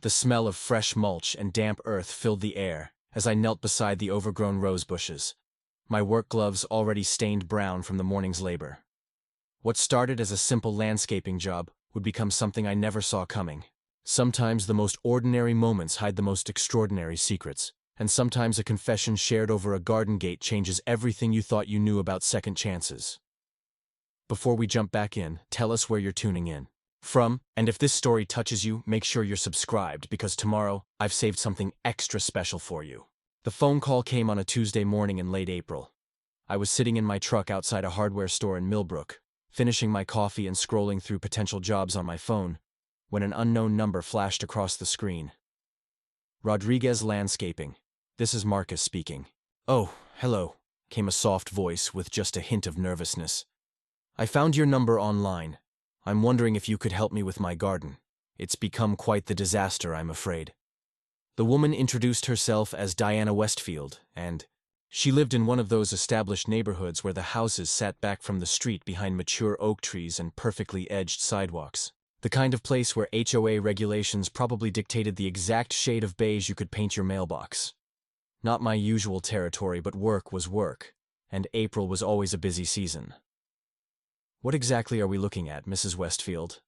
The smell of fresh mulch and damp earth filled the air as I knelt beside the overgrown rose bushes, my work gloves already stained brown from the morning's labor. What started as a simple landscaping job would become something I never saw coming. Sometimes the most ordinary moments hide the most extraordinary secrets, and sometimes a confession shared over a garden gate changes everything you thought you knew about second chances. Before we jump back in, tell us where you're tuning in from, and if this story touches you, make sure you're subscribed because tomorrow I've saved something extra special for you. The phone call came on a Tuesday morning in late April. I was sitting in my truck outside a hardware store in Millbrook, finishing my coffee and scrolling through potential jobs on my phone, when an unknown number flashed across the screen. Rodriguez Landscaping. This is Marcus speaking. Oh, hello, came a soft voice with just a hint of nervousness. I found your number online. I'm wondering if you could help me with my garden. It's become quite the disaster, I'm afraid. The woman introduced herself as Diana Westfield, and she lived in one of those established neighborhoods where the houses sat back from the street behind mature oak trees and perfectly edged sidewalks. The kind of place where HOA regulations probably dictated the exact shade of beige you could paint your mailbox. Not my usual territory, but work was work, and April was always a busy season. What exactly are we looking at, Mrs. Westfield?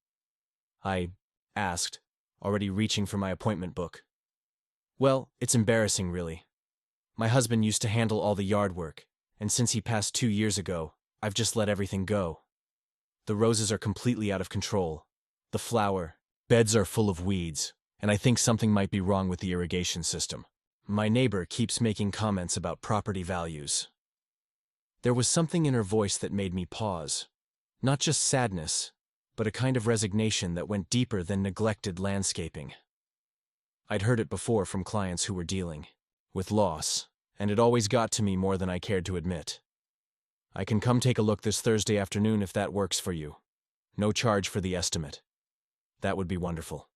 I asked, already reaching for my appointment book. Well, it's embarrassing, really. My husband used to handle all the yard work, and since he passed 2 years ago, I've just let everything go. The roses are completely out of control. The flower beds are full of weeds, and I think something might be wrong with the irrigation system. My neighbor keeps making comments about property values. There was something in her voice that made me pause. Not just sadness, but a kind of resignation that went deeper than neglected landscaping. I'd heard it before from clients who were dealing with loss, and it always got to me more than I cared to admit. I can come take a look this Thursday afternoon if that works for you. No charge for the estimate. That would be wonderful.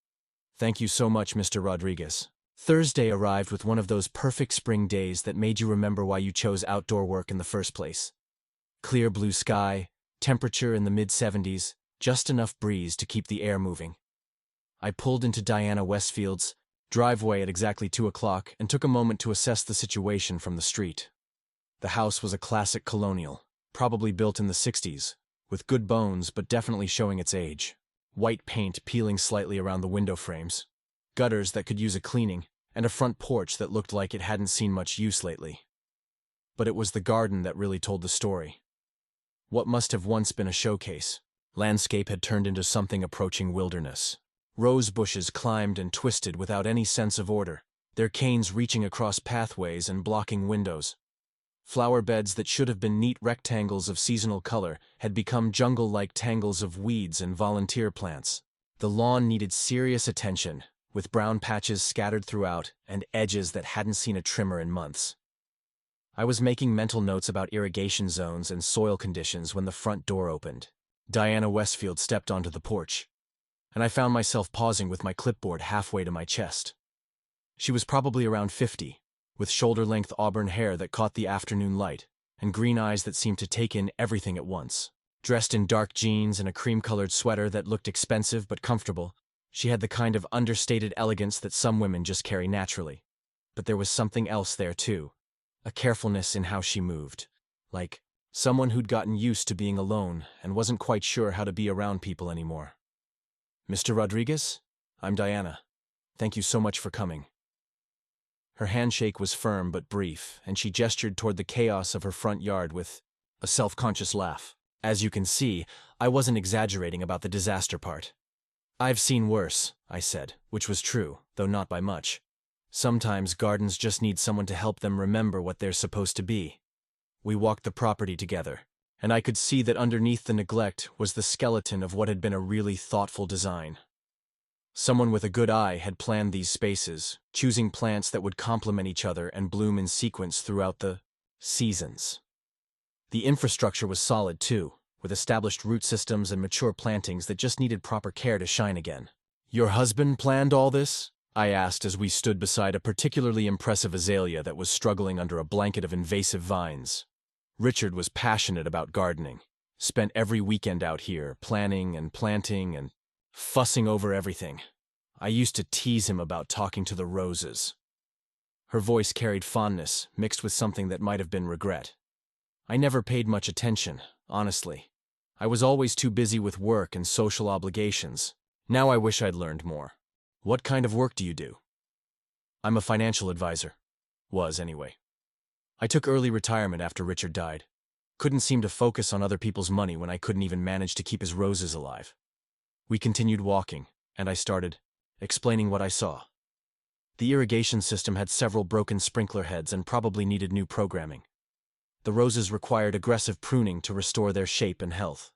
Thank you so much, Mr. Rodriguez. Thursday arrived with one of those perfect spring days that made you remember why you chose outdoor work in the first place. Clear blue sky, temperature in the mid-70s, just enough breeze to keep the air moving. I pulled into Diana Westfield's driveway at exactly 2 o'clock and took a moment to assess the situation from the street. The house was a classic colonial, probably built in the 60s, with good bones but definitely showing its age. White paint peeling slightly around the window frames, gutters that could use a cleaning, and a front porch that looked like it hadn't seen much use lately. But it was the garden that really told the story. What must have once been a showcase, landscape had turned into something approaching wilderness. Rose bushes climbed and twisted without any sense of order, their canes reaching across pathways and blocking windows. Flower beds that should have been neat rectangles of seasonal color had become jungle-like tangles of weeds and volunteer plants. The lawn needed serious attention, with brown patches scattered throughout and edges that hadn't seen a trimmer in months. I was making mental notes about irrigation zones and soil conditions when the front door opened. Diana Westfield stepped onto the porch, and I found myself pausing with my clipboard halfway to my chest. She was probably around 50, with shoulder-length auburn hair that caught the afternoon light, and green eyes that seemed to take in everything at once. Dressed in dark jeans and a cream-colored sweater that looked expensive but comfortable, she had the kind of understated elegance that some women just carry naturally. But there was something else there, too. A carefulness in how she moved, like someone who'd gotten used to being alone and wasn't quite sure how to be around people anymore. Mr. Rodriguez? I'm Diana. Thank you so much for coming. Her handshake was firm but brief, and she gestured toward the chaos of her front yard with a self-conscious laugh. As you can see, I wasn't exaggerating about the disaster part. I've seen worse, I said, which was true, though not by much. Sometimes gardens just need someone to help them remember what they're supposed to be. We walked the property together, and I could see that underneath the neglect was the skeleton of what had been a really thoughtful design. Someone with a good eye had planned these spaces, choosing plants that would complement each other and bloom in sequence throughout the seasons. The infrastructure was solid too, with established root systems and mature plantings that just needed proper care to shine again. Your husband planned all this? I asked as we stood beside a particularly impressive azalea that was struggling under a blanket of invasive vines. Richard was passionate about gardening, spent every weekend out here planning and planting and fussing over everything. I used to tease him about talking to the roses. Her voice carried fondness, mixed with something that might have been regret. I never paid much attention, honestly. I was always too busy with work and social obligations. Now I wish I'd learned more. What kind of work do you do? I'm a financial advisor. Was, anyway. I took early retirement after Richard died. Couldn't seem to focus on other people's money when I couldn't even manage to keep his roses alive. We continued walking, and I started explaining what I saw. The irrigation system had several broken sprinkler heads and probably needed new programming. The roses required aggressive pruning to restore their shape and health.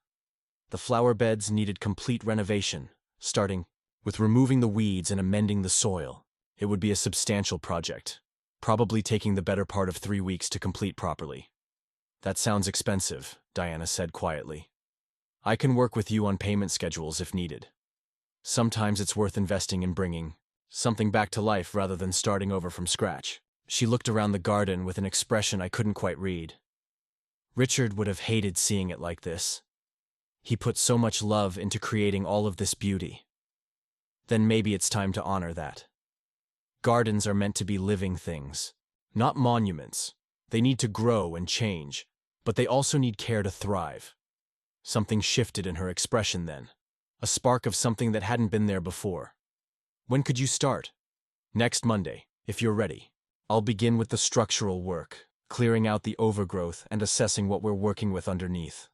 The flower beds needed complete renovation, starting with removing the weeds and amending the soil. It would be a substantial project, probably taking the better part of 3 weeks to complete properly. That sounds expensive, Diana said quietly. I can work with you on payment schedules if needed. Sometimes it's worth investing in bringing something back to life rather than starting over from scratch. She looked around the garden with an expression I couldn't quite read. Richard would have hated seeing it like this. He put so much love into creating all of this beauty. Then maybe it's time to honor that. Gardens are meant to be living things, not monuments. They need to grow and change, but they also need care to thrive. Something shifted in her expression then, a spark of something that hadn't been there before. When could you start? Next Monday, if you're ready. I'll begin with the structural work, clearing out the overgrowth and assessing what we're working with underneath.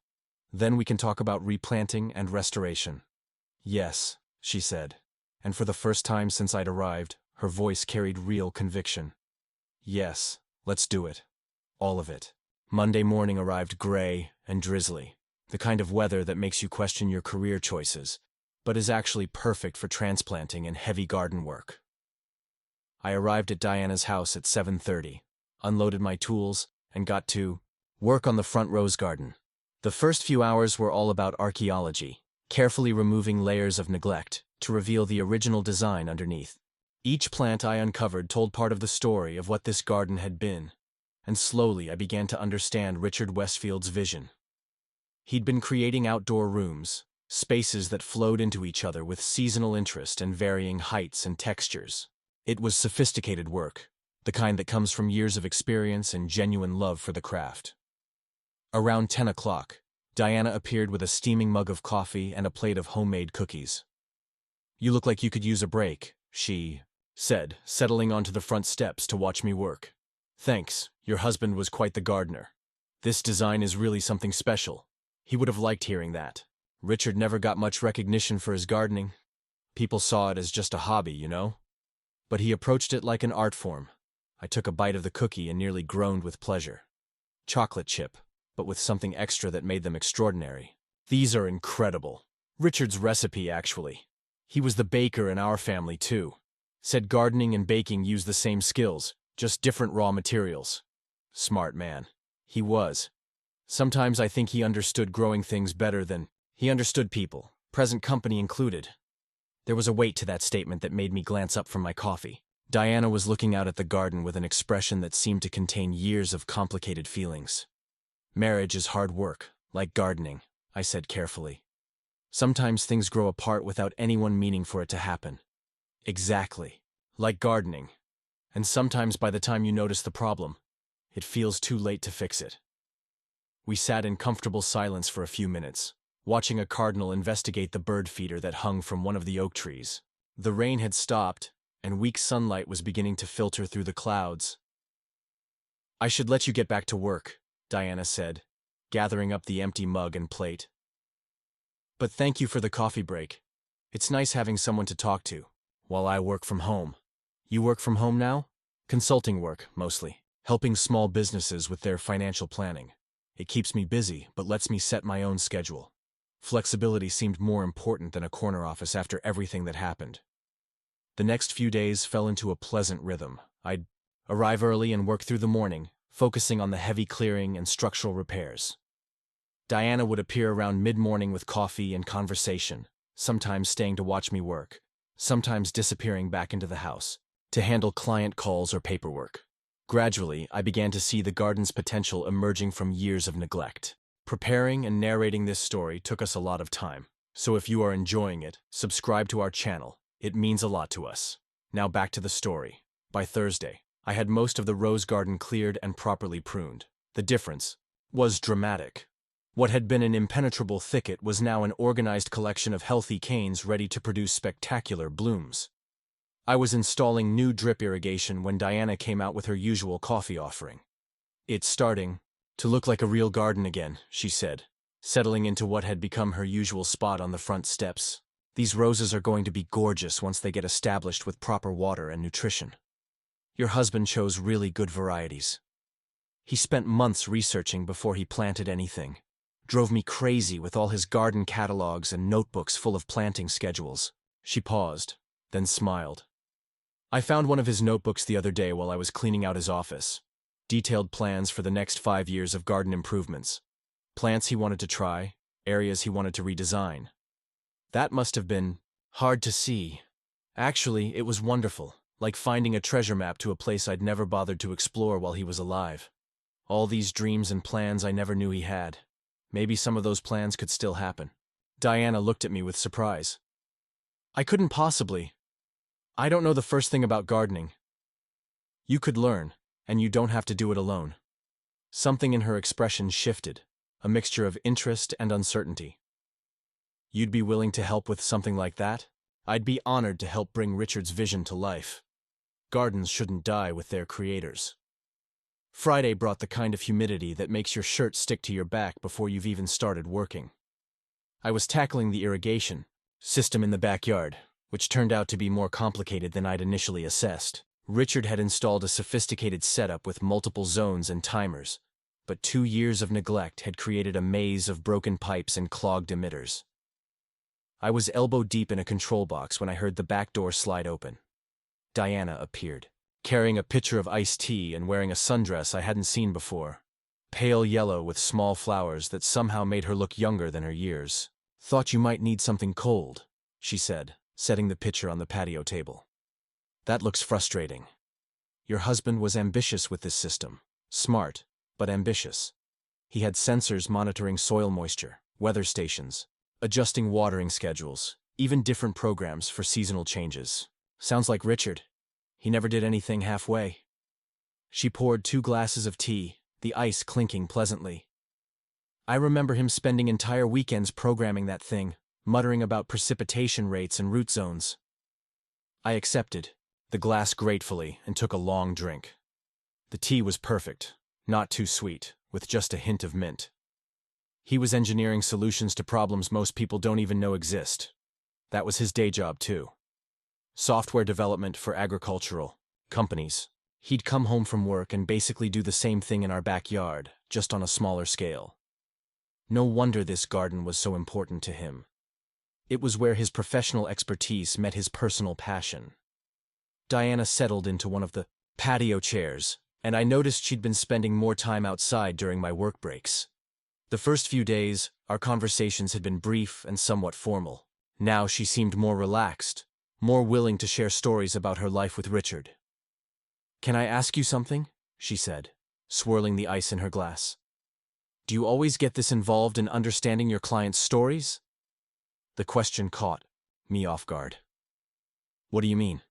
Then we can talk about replanting and restoration. Yes, she said, and for the first time since I'd arrived, her voice carried real conviction. Yes, let's do it. All of it. Monday morning arrived gray and drizzly, the kind of weather that makes you question your career choices, but is actually perfect for transplanting and heavy garden work. I arrived at Diana's house at 7:30, unloaded my tools, and got to work on the front rose garden. The first few hours were all about archaeology, carefully removing layers of neglect to reveal the original design underneath. Each plant I uncovered told part of the story of what this garden had been, and slowly I began to understand Richard Westfield's vision. He'd been creating outdoor rooms, spaces that flowed into each other with seasonal interest and varying heights and textures. It was sophisticated work, the kind that comes from years of experience and genuine love for the craft. Around 10 o'clock, Diana appeared with a steaming mug of coffee and a plate of homemade cookies. "You look like you could use a break," she said, settling onto the front steps to watch me work. "Thanks, your husband was quite the gardener. This design is really something special." He would have liked hearing that. Richard never got much recognition for his gardening. People saw it as just a hobby, you know? But he approached it like an art form. I took a bite of the cookie and nearly groaned with pleasure. Chocolate chip, but with something extra that made them extraordinary. These are incredible. Richard's recipe, actually. He was the baker in our family, too. Said gardening and baking use the same skills, just different raw materials. Smart man. He was. Sometimes I think he understood growing things better than he understood people, present company included. There was a weight to that statement that made me glance up from my coffee. Diana was looking out at the garden with an expression that seemed to contain years of complicated feelings. "Marriage is hard work, like gardening," I said carefully. "Sometimes things grow apart without anyone meaning for it to happen." "Exactly. Like gardening. And sometimes by the time you notice the problem, it feels too late to fix it." We sat in comfortable silence for a few minutes, watching a cardinal investigate the bird feeder that hung from one of the oak trees. The rain had stopped, and weak sunlight was beginning to filter through the clouds. "I should let you get back to work," Diana said, gathering up the empty mug and plate. "But thank you for the coffee break. It's nice having someone to talk to, while I work from home." "You work from home now?" "Consulting work, mostly. Helping small businesses with their financial planning. It keeps me busy, but lets me set my own schedule." Flexibility seemed more important than a corner office after everything that happened. The next few days fell into a pleasant rhythm. I'd arrive early and work through the morning, focusing on the heavy clearing and structural repairs. Diana would appear around mid-morning with coffee and conversation, sometimes staying to watch me work, sometimes disappearing back into the house to handle client calls or paperwork. Gradually, I began to see the garden's potential emerging from years of neglect. Preparing and narrating this story took us a lot of time, so if you are enjoying it, subscribe to our channel It means a lot to us. Now back to the story. By Thursday, I had most of the rose garden cleared and properly pruned. The difference was dramatic. What had been an impenetrable thicket was now an organized collection of healthy canes ready to produce spectacular blooms. I was installing new drip irrigation when Diana came out with her usual coffee offering. "It's starting to look like a real garden again," she said, settling into what had become her usual spot on the front steps. "These roses are going to be gorgeous once they get established with proper water and nutrition. Your husband chose really good varieties. He spent months researching before he planted anything. Drove me crazy with all his garden catalogs and notebooks full of planting schedules." She paused, then smiled. "I found one of his notebooks the other day while I was cleaning out his office. Detailed plans for the next 5 years of garden improvements. Plants he wanted to try, areas he wanted to redesign. That must have been hard to see. Actually, it was wonderful, like finding a treasure map to a place I'd never bothered to explore while he was alive. All these dreams and plans I never knew he had. Maybe some of those plans could still happen." Diana looked at me with surprise. "I couldn't possibly. I don't know the first thing about gardening." "You could learn, and you don't have to do it alone." Something in her expression shifted, a mixture of interest and uncertainty. "You'd be willing to help with something like that?" "I'd be honored to help bring Richard's vision to life. Gardens shouldn't die with their creators." Friday brought the kind of humidity that makes your shirt stick to your back before you've even started working. I was tackling the irrigation system in the backyard, which turned out to be more complicated than I'd initially assessed. Richard had installed a sophisticated setup with multiple zones and timers, but 2 years of neglect had created a maze of broken pipes and clogged emitters. I was elbow deep in a control box when I heard the back door slide open. Diana appeared, carrying a pitcher of iced tea and wearing a sundress I hadn't seen before. Pale yellow with small flowers that somehow made her look younger than her years. "Thought you might need something cold," she said, setting the pitcher on the patio table. "That looks frustrating." Your husband was ambitious with this system. Smart, but ambitious. He had sensors monitoring soil moisture, weather stations, adjusting watering schedules, even different programs for seasonal changes. Sounds like Richard. He never did anything halfway. She poured 2 glasses of tea, the ice clinking pleasantly. "I remember him spending entire weekends programming that thing, muttering about precipitation rates and root zones." I accepted the glass gratefully and took a long drink. The tea was perfect, not too sweet, with just a hint of mint. He was engineering solutions to problems most people don't even know exist. That was his day job, too. Software development for agricultural companies. He'd come home from work and basically do the same thing in our backyard, just on a smaller scale. No wonder this garden was so important to him. It was where his professional expertise met his personal passion. Diana settled into one of the patio chairs, and I noticed she'd been spending more time outside during my work breaks. The first few days, our conversations had been brief and somewhat formal. Now she seemed more relaxed, more willing to share stories about her life with Richard. "Can I ask you something?" she said, swirling the ice in her glass. "Do you always get this involved in understanding your clients' stories?" The question caught me off guard. "What do you mean?"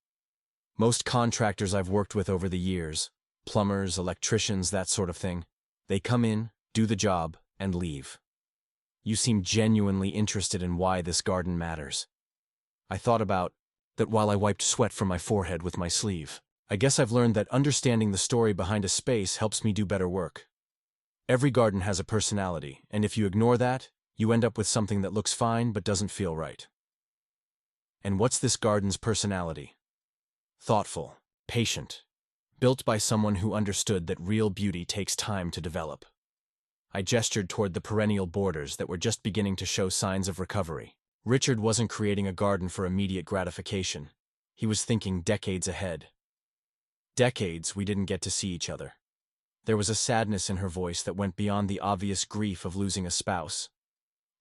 "Most contractors I've worked with over the years, plumbers, electricians, that sort of thing, they come in, do the job, and leave. You seem genuinely interested in why this garden matters." I thought about that while I wiped sweat from my forehead with my sleeve. "I guess I've learned that understanding the story behind a space helps me do better work. Every garden has a personality, and if you ignore that, you end up with something that looks fine but doesn't feel right." "And what's this garden's personality?" "Thoughtful, patient, built by someone who understood that real beauty takes time to develop." I gestured toward the perennial borders that were just beginning to show signs of recovery. Richard wasn't creating a garden for immediate gratification. He was thinking decades ahead. Decades we didn't get to see each other. There was a sadness in her voice that went beyond the obvious grief of losing a spouse.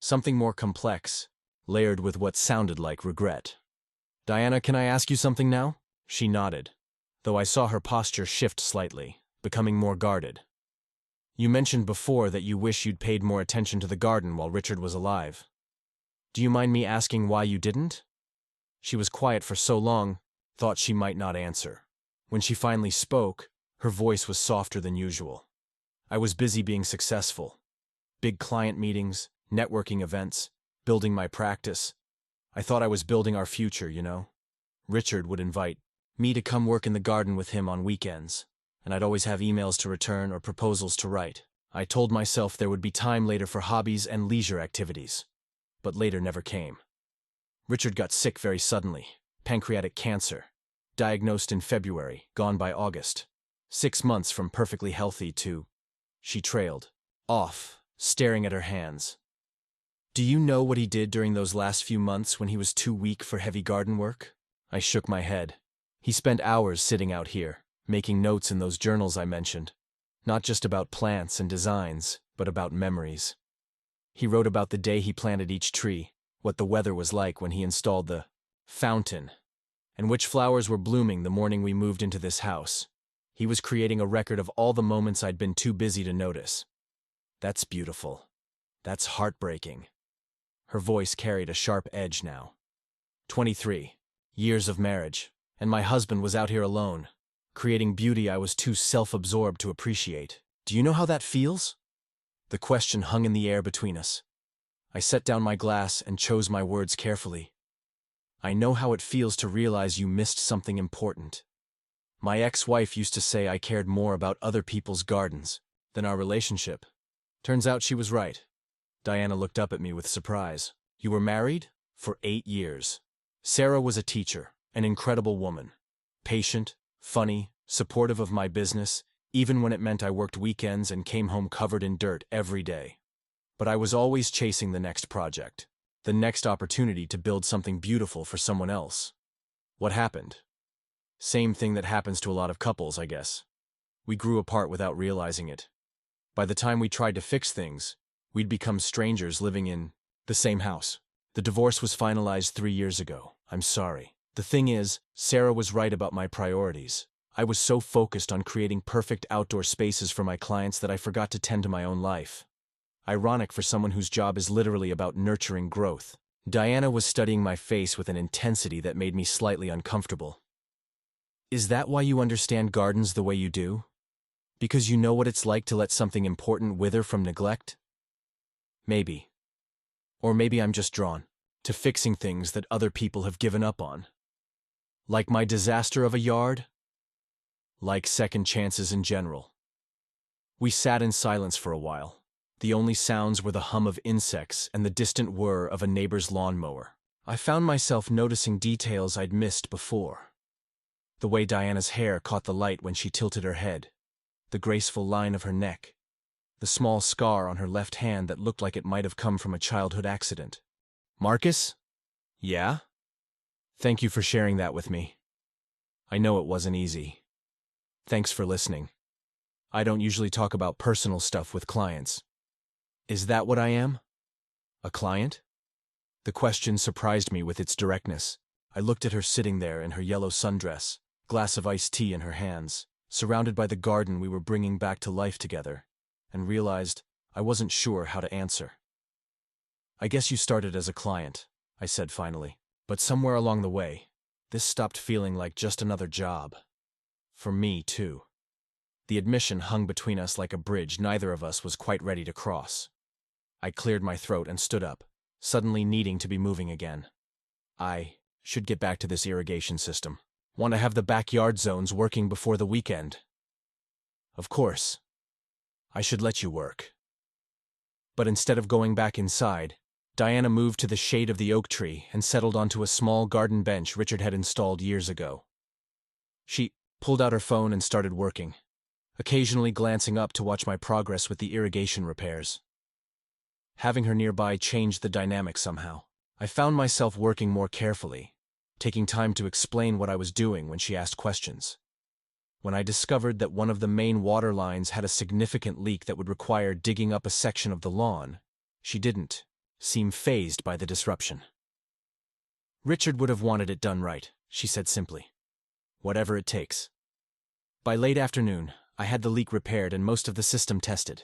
Something more complex, layered with what sounded like regret. "Diana, can I ask you something now?" She nodded, though I saw her posture shift slightly, becoming more guarded. "You mentioned before that you wish you'd paid more attention to the garden while Richard was alive. Do you mind me asking why you didn't?" She was quiet for so long, thought she might not answer. When she finally spoke, her voice was softer than usual. I was busy being successful. Big client meetings, networking events, building my practice. I thought I was building our future, you know. Richard would invite me to come work in the garden with him on weekends, and I'd always have emails to return or proposals to write. I told myself there would be time later for hobbies and leisure activities, but later never came. Richard got sick very suddenly, pancreatic cancer, diagnosed in February, gone by August. 6 months from perfectly healthy to... She trailed off, staring at her hands. Do you know what he did during those last few months when he was too weak for heavy garden work? I shook my head. He spent hours sitting out here, making notes in those journals I mentioned. Not just about plants and designs, but about memories. He wrote about the day he planted each tree, what the weather was like when he installed the fountain, and which flowers were blooming the morning we moved into this house. He was creating a record of all the moments I'd been too busy to notice. That's beautiful. That's heartbreaking. Her voice carried a sharp edge now. 23 years of marriage, and my husband was out here alone, creating beauty I was too self-absorbed to appreciate. Do you know how that feels? The question hung in the air between us. I set down my glass and chose my words carefully. I know how it feels to realize you missed something important. My ex-wife used to say I cared more about other people's gardens than our relationship. Turns out she was right. Diana looked up at me with surprise. You were married? For 8 years. Sarah was a teacher, an incredible woman. Patient, funny, supportive of my business, even when it meant I worked weekends and came home covered in dirt every day. But I was always chasing the next project, the next opportunity to build something beautiful for someone else. What happened? Same thing that happens to a lot of couples, I guess. We grew apart without realizing it. By the time we tried to fix things, we'd become strangers living in the same house. The divorce was finalized 3 years ago. I'm sorry. The thing is, Sarah was right about my priorities. I was so focused on creating perfect outdoor spaces for my clients that I forgot to tend to my own life. Ironic for someone whose job is literally about nurturing growth. Diana was studying my face with an intensity that made me slightly uncomfortable. Is that why you understand gardens the way you do? Because you know what it's like to let something important wither from neglect? Maybe. Or maybe I'm just drawn to fixing things that other people have given up on. Like my disaster of a yard? Like second chances in general. We sat in silence for a while. The only sounds were the hum of insects and the distant whir of a neighbor's lawnmower. I found myself noticing details I'd missed before. The way Diana's hair caught the light when she tilted her head, the graceful line of her neck, the small scar on her left hand that looked like it might have come from a childhood accident. Marcus? Yeah? Thank you for sharing that with me. I know it wasn't easy. Thanks for listening. I don't usually talk about personal stuff with clients. Is that what I am? A client? The question surprised me with its directness. I looked at her sitting there in her yellow sundress, glass of iced tea in her hands, surrounded by the garden we were bringing back to life together, and realized I wasn't sure how to answer. I guess you started as a client, I said finally, but somewhere along the way, this stopped feeling like just another job. For me, too. The admission hung between us like a bridge neither of us was quite ready to cross. I cleared my throat and stood up, suddenly needing to be moving again. I should get back to this irrigation system. Want to have the backyard zones working before the weekend. Of course. I should let you work. But instead of going back inside, Diana moved to the shade of the oak tree and settled onto a small garden bench Richard had installed years ago. She pulled out her phone and started working, occasionally glancing up to watch my progress with the irrigation repairs. Having her nearby changed the dynamic somehow. I found myself working more carefully, taking time to explain what I was doing when she asked questions. When I discovered that one of the main water lines had a significant leak that would require digging up a section of the lawn, she didn't seem fazed by the disruption. Richard would have wanted it done right, she said simply. Whatever it takes. By late afternoon, I had the leak repaired and most of the system tested.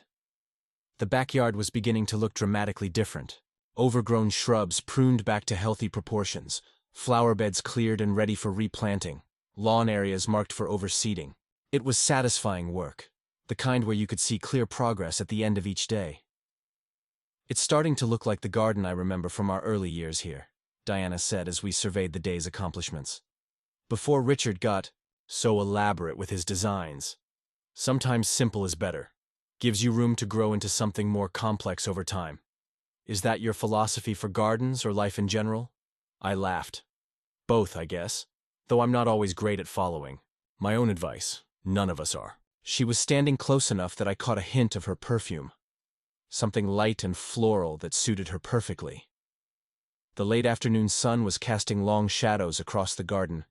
The backyard was beginning to look dramatically different. Overgrown shrubs pruned back to healthy proportions, Flower beds cleared and ready for replanting, lawn areas marked for overseeding. It was satisfying work, the kind where you could see clear progress at the end of each day. "It's starting to look like the garden I remember from our early years here," Diana said as we surveyed the day's accomplishments. "Before Richard got so elaborate with his designs. Sometimes simple is better. Gives you room to grow into something more complex over time. Is that your philosophy for gardens or life in general?" I laughed. "Both, I guess. Though I'm not always great at following my own advice. None of us are." She was standing close enough that I caught a hint of her perfume. Something light and floral that suited her perfectly. The late afternoon sun was casting long shadows across the garden,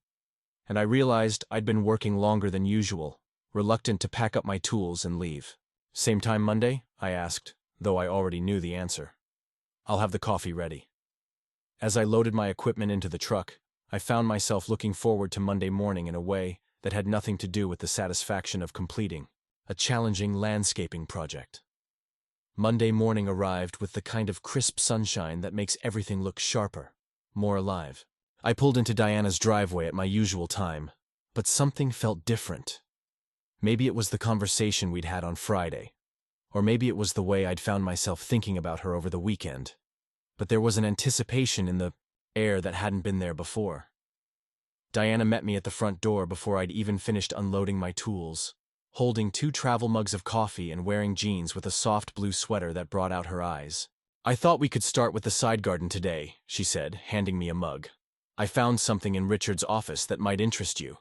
and I realized I'd been working longer than usual, reluctant to pack up my tools and leave. "Same time Monday?" I asked, though I already knew the answer. "I'll have the coffee ready." As I loaded my equipment into the truck, I found myself looking forward to Monday morning in a way that had nothing to do with the satisfaction of completing a challenging landscaping project. Monday morning arrived with the kind of crisp sunshine that makes everything look sharper, more alive. I pulled into Diana's driveway at my usual time, but something felt different. Maybe it was the conversation we'd had on Friday, or maybe it was the way I'd found myself thinking about her over the weekend. But there was an anticipation in the air that hadn't been there before. Diana met me at the front door before I'd even finished unloading my tools, holding 2 travel mugs of coffee and wearing jeans with a soft blue sweater that brought out her eyes. "I thought we could start with the side garden today," she said, handing me a mug. "I found something in Richard's office that might interest you."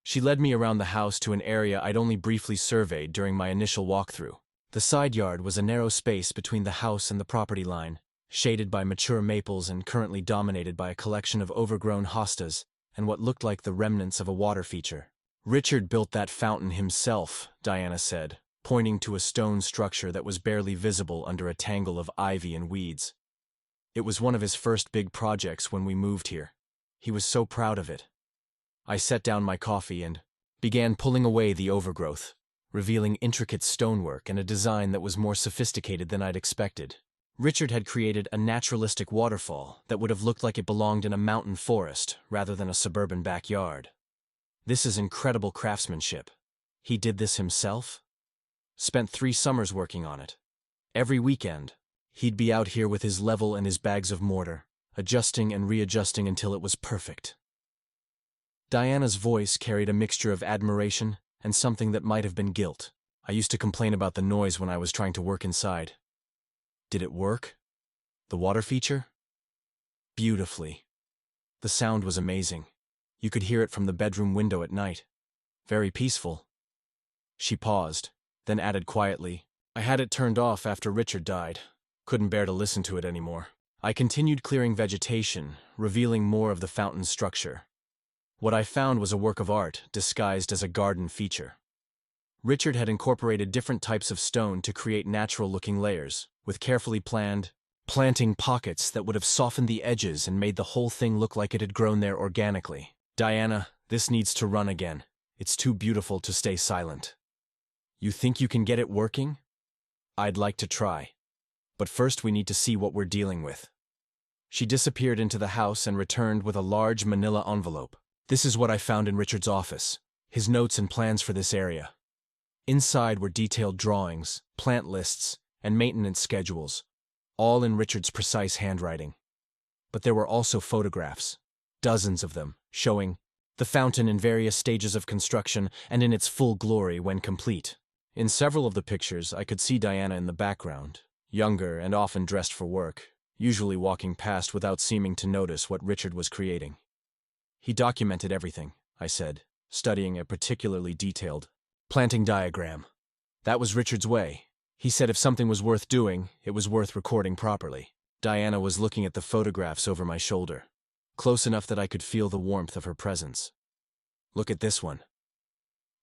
She led me around the house to an area I'd only briefly surveyed during my initial walkthrough. The side yard was a narrow space between the house and the property line, shaded by mature maples and currently dominated by a collection of overgrown hostas and what looked like the remnants of a water feature. "Richard built that fountain himself," Diana said, pointing to a stone structure that was barely visible under a tangle of ivy and weeds. "It was one of his first big projects when we moved here. He was so proud of it." I set down my coffee and began pulling away the overgrowth, revealing intricate stonework and a design that was more sophisticated than I'd expected. Richard had created a naturalistic waterfall that would have looked like it belonged in a mountain forest rather than a suburban backyard. "This is incredible craftsmanship. He did this himself?" "Spent 3 summers working on it. Every weekend, he'd be out here with his level and his bags of mortar, adjusting and readjusting until it was perfect." Diana's voice carried a mixture of admiration and something that might have been guilt. "I used to complain about the noise when I was trying to work inside." "Did it work? The water feature?" "Beautifully. The sound was amazing. You could hear it from the bedroom window at night. Very peaceful." She paused, then added quietly, "I had it turned off after Richard died. Couldn't bear to listen to it anymore." I continued clearing vegetation, revealing more of the fountain's structure. What I found was a work of art disguised as a garden feature. Richard had incorporated different types of stone to create natural-looking layers, with carefully planned planting pockets that would have softened the edges and made the whole thing look like it had grown there organically. "Diana, this needs to run again. It's too beautiful to stay silent." "You think you can get it working?" "I'd like to try. But first we need to see what we're dealing with." She disappeared into the house and returned with a large manila envelope. "This is what I found in Richard's office, his notes and plans for this area." Inside were detailed drawings, plant lists, and maintenance schedules, all in Richard's precise handwriting. But there were also photographs, dozens of them, showing the fountain in various stages of construction and in its full glory when complete. In several of the pictures, I could see Diana in the background, younger and often dressed for work, usually walking past without seeming to notice what Richard was creating. "He documented everything," I said, studying a particularly detailed planting diagram. "That was Richard's way. He said if something was worth doing, it was worth recording properly." Diana was looking at the photographs over my shoulder, close enough that I could feel the warmth of her presence. "Look at this one."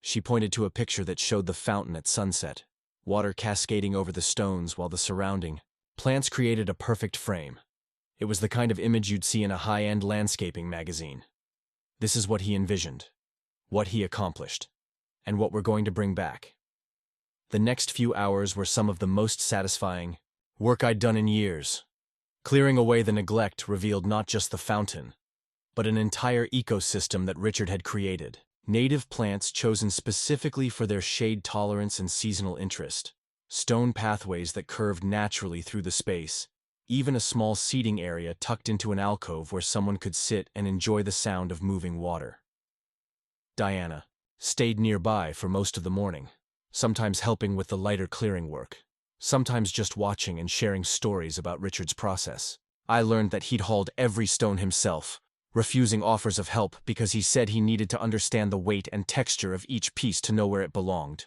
She pointed to a picture that showed the fountain at sunset, water cascading over the stones while the surrounding plants created a perfect frame. It was the kind of image you'd see in a high-end landscaping magazine. This is what he envisioned, what he accomplished, and what we're going to bring back. The next few hours were some of the most satisfying work I'd done in years. Clearing away the neglect revealed not just the fountain, but an entire ecosystem that Richard had created. Native plants chosen specifically for their shade tolerance and seasonal interest. Stone pathways that curved naturally through the space. Even a small seating area tucked into an alcove where someone could sit and enjoy the sound of moving water. Diana stayed nearby for most of the morning, sometimes helping with the lighter clearing work, sometimes just watching and sharing stories about Richard's process. I learned that he'd hauled every stone himself, refusing offers of help because he said he needed to understand the weight and texture of each piece to know where it belonged.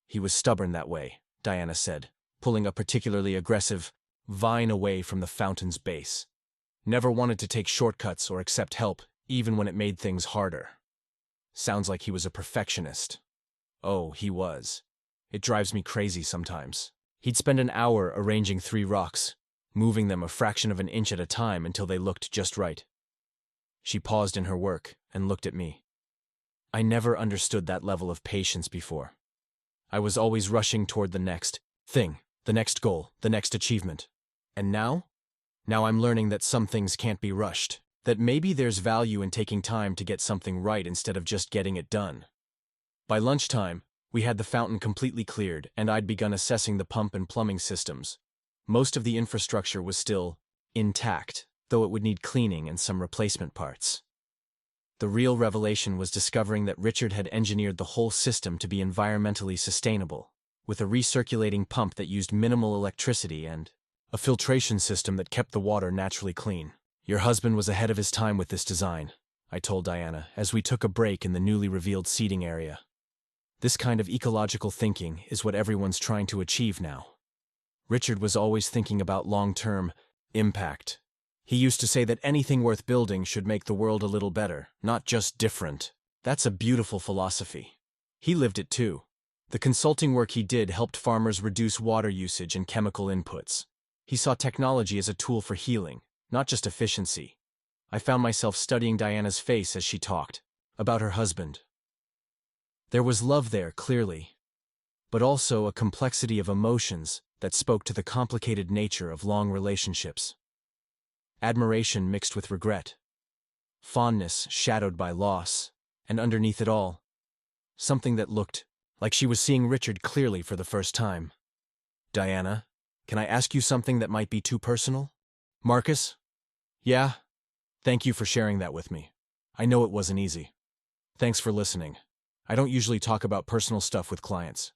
He was stubborn that way, Diana said, pulling a particularly aggressive vine away from the fountain's base. Never wanted to take shortcuts or accept help, even when it made things harder. Sounds like he was a perfectionist. Oh, he was. It drives me crazy sometimes. He'd spend an hour arranging 3 rocks, moving them a fraction of an inch at a time until they looked just right. She paused in her work and looked at me. I never understood that level of patience before. I was always rushing toward the next thing, the next goal, the next achievement. And now? Now I'm learning that some things can't be rushed, that maybe there's value in taking time to get something right instead of just getting it done. By lunchtime, we had the fountain completely cleared, and I'd begun assessing the pump and plumbing systems. Most of the infrastructure was still intact, though it would need cleaning and some replacement parts. The real revelation was discovering that Richard had engineered the whole system to be environmentally sustainable, with a recirculating pump that used minimal electricity and a filtration system that kept the water naturally clean. Your husband was ahead of his time with this design, I told Diana, as we took a break in the newly revealed seating area. This kind of ecological thinking is what everyone's trying to achieve now. Richard was always thinking about long-term impact. He used to say that anything worth building should make the world a little better, not just different. That's a beautiful philosophy. He lived it too. The consulting work he did helped farmers reduce water usage and chemical inputs. He saw technology as a tool for healing, not just efficiency. I found myself studying Diana's face as she talked about her husband. There was love there, clearly, but also a complexity of emotions that spoke to the complicated nature of long relationships. Admiration mixed with regret, fondness shadowed by loss, and underneath it all, something that looked like she was seeing Richard clearly for the first time. Diana, can I ask you something that might be too personal? Marcus? Yeah? Thank you for sharing that with me. I know it wasn't easy. Thanks for listening. I don't usually talk about personal stuff with clients.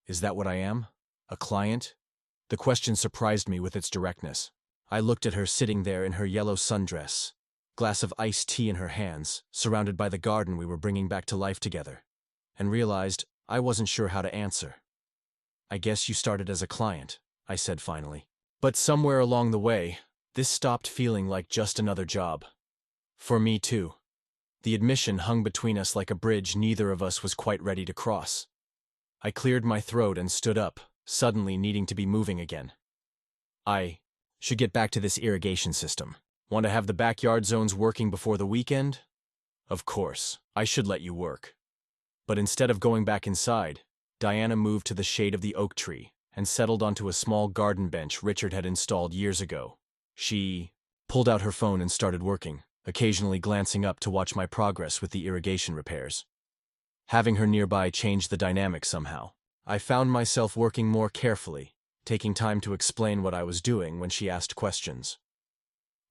Is that what I am? A client? The question surprised me with its directness. I looked at her sitting there in her yellow sundress, glass of iced tea in her hands, surrounded by the garden we were bringing back to life together, and realized I wasn't sure how to answer. I guess you started as a client, I said finally. But somewhere along the way, this stopped feeling like just another job. For me too. The admission hung between us like a bridge neither of us was quite ready to cross. I cleared my throat and stood up, suddenly needing to be moving again. I should get back to this irrigation system. Want to have the backyard zones working before the weekend? Of course, I should let you work. But instead of going back inside, Diana moved to the shade of the oak tree and settled onto a small garden bench Richard had installed years ago. She pulled out her phone and started working, occasionally glancing up to watch my progress with the irrigation repairs. Having her nearby changed the dynamic somehow. I found myself working more carefully, taking time to explain what I was doing when she asked questions.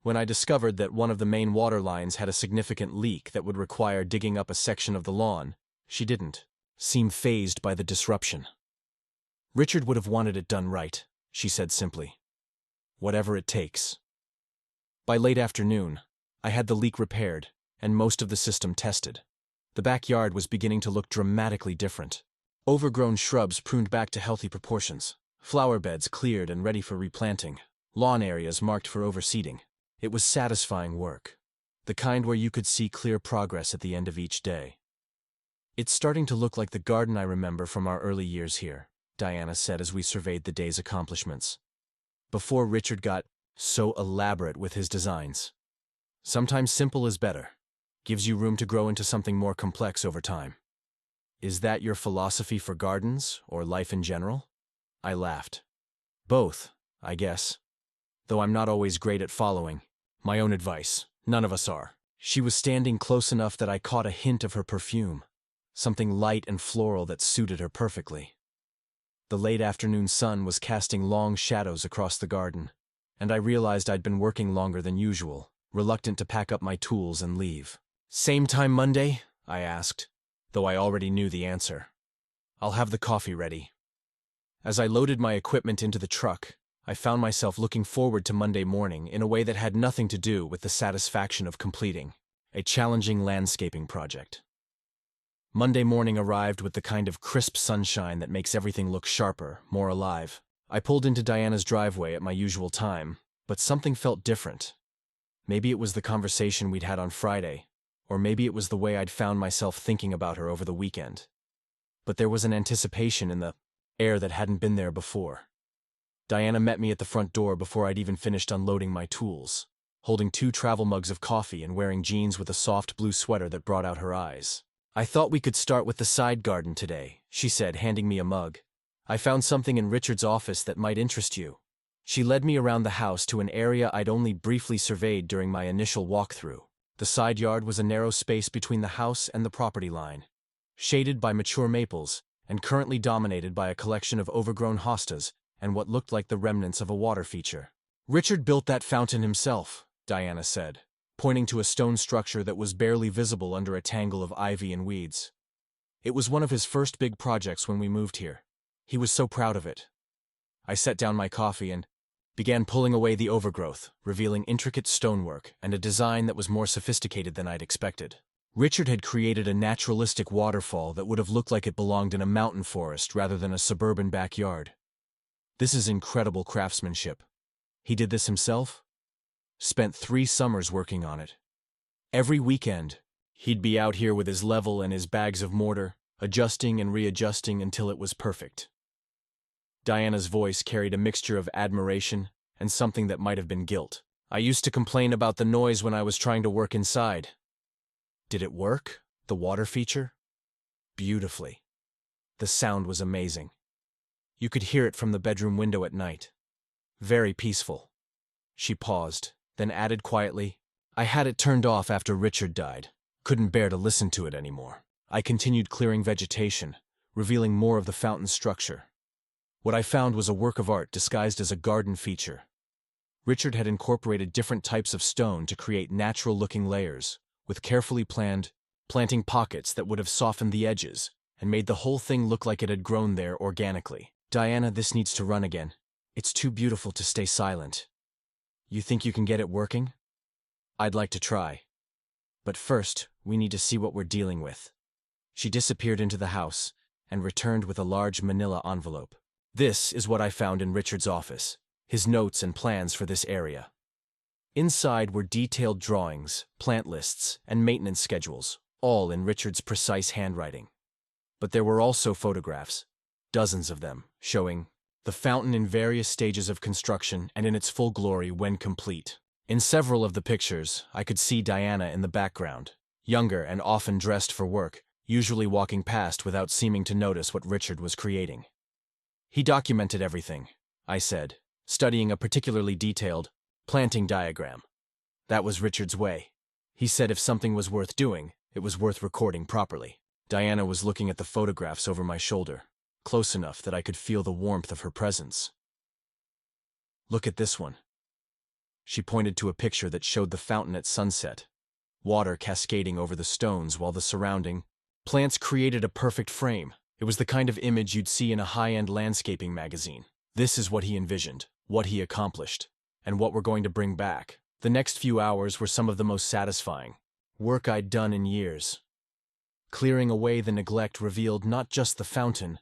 When I discovered that one of the main water lines had a significant leak that would require digging up a section of the lawn, she didn't seem fazed by the disruption. Richard would have wanted it done right, she said simply. Whatever it takes. By late afternoon, I had the leak repaired and most of the system tested. The backyard was beginning to look dramatically different. Overgrown shrubs pruned back to healthy proportions, flower beds cleared and ready for replanting, lawn areas marked for overseeding. It was satisfying work, the kind where you could see clear progress at the end of each day. It's starting to look like the garden I remember from our early years here, Diana said as we surveyed the day's accomplishments. Before Richard got so elaborate with his designs. Sometimes simple is better. Gives you room to grow into something more complex over time. Is that your philosophy for gardens, or life in general? I laughed. Both, I guess. Though I'm not always great at following my own advice. None of us are. She was standing close enough that I caught a hint of her perfume, something light and floral that suited her perfectly. The late afternoon sun was casting long shadows across the garden, and I realized I'd been working longer than usual, reluctant to pack up my tools and leave. "Same time Monday?" I asked, though I already knew the answer. "I'll have the coffee ready." As I loaded my equipment into the truck, I found myself looking forward to Monday morning in a way that had nothing to do with the satisfaction of completing a challenging landscaping project. Monday morning arrived with the kind of crisp sunshine that makes everything look sharper, more alive. I pulled into Diana's driveway at my usual time, but something felt different. Maybe it was the conversation we'd had on Friday, or maybe it was the way I'd found myself thinking about her over the weekend. But there was an anticipation in the air that hadn't been there before. Diana met me at the front door before I'd even finished unloading my tools, holding 2 travel mugs of coffee and wearing jeans with a soft blue sweater that brought out her eyes. "I thought we could start with the side garden today," she said, handing me a mug. "I found something in Richard's office that might interest you." She led me around the house to an area I'd only briefly surveyed during my initial walkthrough. The side yard was a narrow space between the house and the property line, shaded by mature maples and currently dominated by a collection of overgrown hostas and what looked like the remnants of a water feature. "Richard built that fountain himself," Diana said, pointing to a stone structure that was barely visible under a tangle of ivy and weeds. "It was one of his first big projects when we moved here. He was so proud of it." I set down my coffee and began pulling away the overgrowth, revealing intricate stonework and a design that was more sophisticated than I'd expected. Richard had created a naturalistic waterfall that would have looked like it belonged in a mountain forest rather than a suburban backyard. "This is incredible craftsmanship." He did this himself? Spent 3 summers working on it. Every weekend, he'd be out here with his level and his bags of mortar, adjusting and readjusting until it was perfect. Diana's voice carried a mixture of admiration and something that might have been guilt. "I used to complain about the noise when I was trying to work inside." Did it work? The water feature? Beautifully. The sound was amazing. You could hear it from the bedroom window at night. Very peaceful. She paused, then added quietly, "I had it turned off after Richard died. Couldn't bear to listen to it anymore." I continued clearing vegetation, revealing more of the fountain's structure. What I found was a work of art disguised as a garden feature. Richard had incorporated different types of stone to create natural-looking layers, with carefully planned, planting pockets that would have softened the edges and made the whole thing look like it had grown there organically. "Diana, this needs to run again. It's too beautiful to stay silent." "You think you can get it working?" "I'd like to try. But first, we need to see what we're dealing with." She disappeared into the house and returned with a large manila envelope. "This is what I found in Richard's office, his notes and plans for this area." Inside were detailed drawings, plant lists, and maintenance schedules, all in Richard's precise handwriting. But there were also photographs, dozens of them, showing the fountain in various stages of construction and in its full glory when complete. In several of the pictures, I could see Diana in the background, younger and often dressed for work, usually walking past without seeming to notice what Richard was creating. "He documented everything," I said, studying a particularly detailed planting diagram. "That was Richard's way. He said if something was worth doing, it was worth recording properly." Diana was looking at the photographs over my shoulder, close enough that I could feel the warmth of her presence. "Look at this one." She pointed to a picture that showed the fountain at sunset, water cascading over the stones while the surrounding plants created a perfect frame. It was the kind of image you'd see in a high-end landscaping magazine. This is what he envisioned, what he accomplished, and what we're going to bring back. The next few hours were some of the most satisfying work I'd done in years. Clearing away the neglect revealed not just the fountain,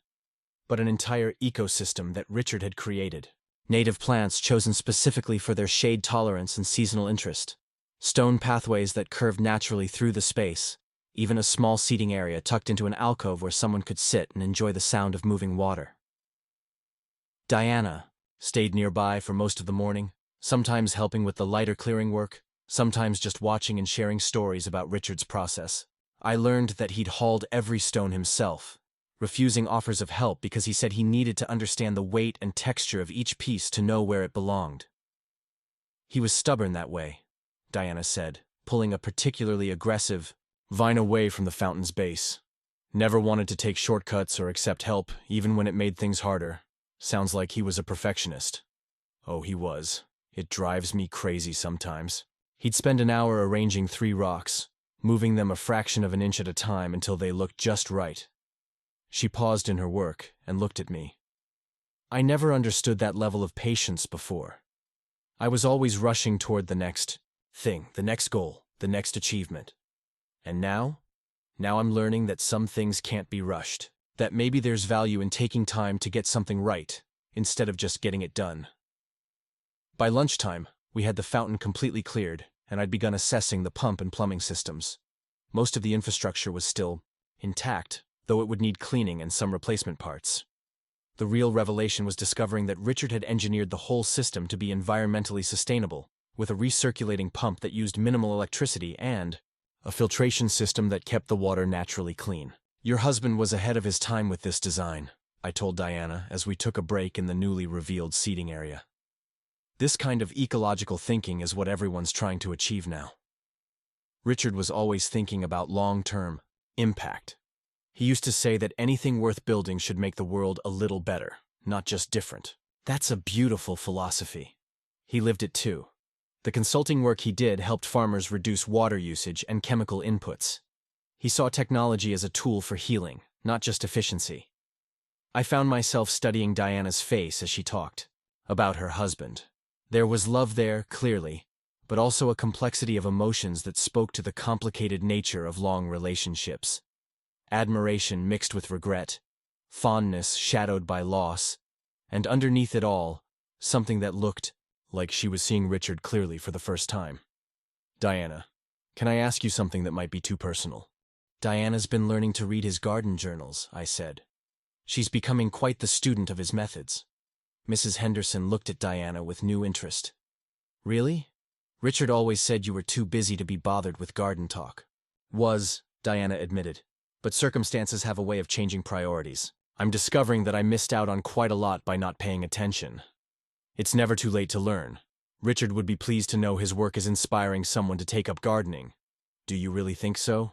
but an entire ecosystem that Richard had created. Native plants chosen specifically for their shade tolerance and seasonal interest. Stone pathways that curved naturally through the space. Even a small seating area tucked into an alcove where someone could sit and enjoy the sound of moving water. Diana stayed nearby for most of the morning, sometimes helping with the lighter clearing work, sometimes just watching and sharing stories about Richard's process. I learned that he'd hauled every stone himself, refusing offers of help because he said he needed to understand the weight and texture of each piece to know where it belonged. "He was stubborn that way," Diana said, pulling a particularly aggressive vine away from the fountain's base. Never wanted to take shortcuts or accept help, even when it made things harder. Sounds like he was a perfectionist. Oh, he was. It drives me crazy sometimes. He'd spend an hour arranging 3 rocks, moving them a fraction of an inch at a time until they looked just right. She paused in her work and looked at me. I never understood that level of patience before. I was always rushing toward the next thing, the next goal, the next achievement. And now I'm learning that some things can't be rushed, that maybe there's value in taking time to get something right, instead of just getting it done. By lunchtime, we had the fountain completely cleared, and I'd begun assessing the pump and plumbing systems. Most of the infrastructure was still intact, though it would need cleaning and some replacement parts. The real revelation was discovering that Richard had engineered the whole system to be environmentally sustainable, with a recirculating pump that used minimal electricity and a filtration system that kept the water naturally clean. Your husband was ahead of his time with this design, I told Diana as we took a break in the newly revealed seating area. This kind of ecological thinking is what everyone's trying to achieve now. Richard was always thinking about long-term impact. He used to say that anything worth building should make the world a little better, not just different. That's a beautiful philosophy. He lived it too. The consulting work he did helped farmers reduce water usage and chemical inputs. He saw technology as a tool for healing, not just efficiency. I found myself studying Diana's face as she talked about her husband. There was love there, clearly, but also a complexity of emotions that spoke to the complicated nature of long relationships. Admiration mixed with regret, fondness shadowed by loss, and underneath it all, something that looked like she was seeing Richard clearly for the first time. Diana, can I ask you something that might be too personal? Diana's been learning to read his garden journals, I said. She's becoming quite the student of his methods. Mrs. Henderson looked at Diana with new interest. Really? Richard always said you were too busy to be bothered with garden talk. Diana admitted. But circumstances have a way of changing priorities. I'm discovering that I missed out on quite a lot by not paying attention. It's never too late to learn. Richard would be pleased to know his work is inspiring someone to take up gardening. Do you really think so?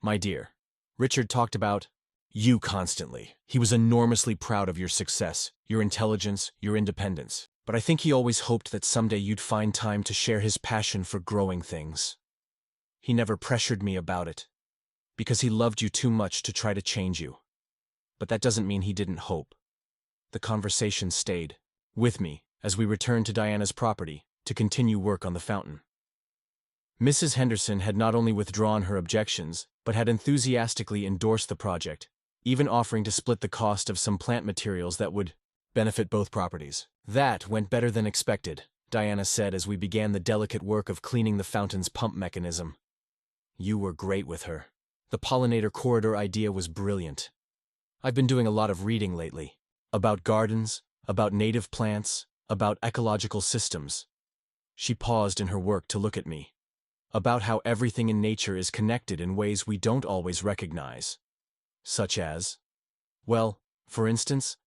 My dear, Richard talked about you constantly. He was enormously proud of your success, your intelligence, your independence. But I think he always hoped that someday you'd find time to share his passion for growing things. He never pressured me about it, because he loved you too much to try to change you. But that doesn't mean he didn't hope. The conversation stayed with me as we returned to Diana's property to continue work on the fountain. Mrs. Henderson had not only withdrawn her objections, but had enthusiastically endorsed the project, even offering to split the cost of some plant materials that would benefit both properties. That went better than expected, Diana said as we began the delicate work of cleaning the fountain's pump mechanism. You were great with her. The pollinator corridor idea was brilliant. I've been doing a lot of reading lately. About gardens, about native plants, about ecological systems. She paused in her work to look at me. About how everything in nature is connected in ways we don't always recognize. Such as? Well, for instance,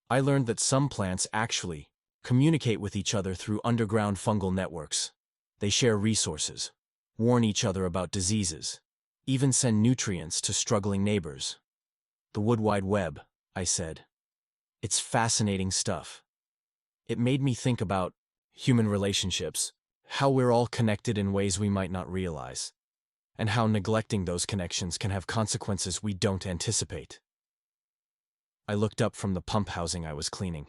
I learned that some plants actually communicate with each other through underground fungal networks. They share resources, warn each other about diseases, even send nutrients to struggling neighbors. The Wood Wide Web, I said. It's fascinating stuff. It made me think about human relationships, how we're all connected in ways we might not realize, and how neglecting those connections can have consequences we don't anticipate. I looked up from the pump housing I was cleaning.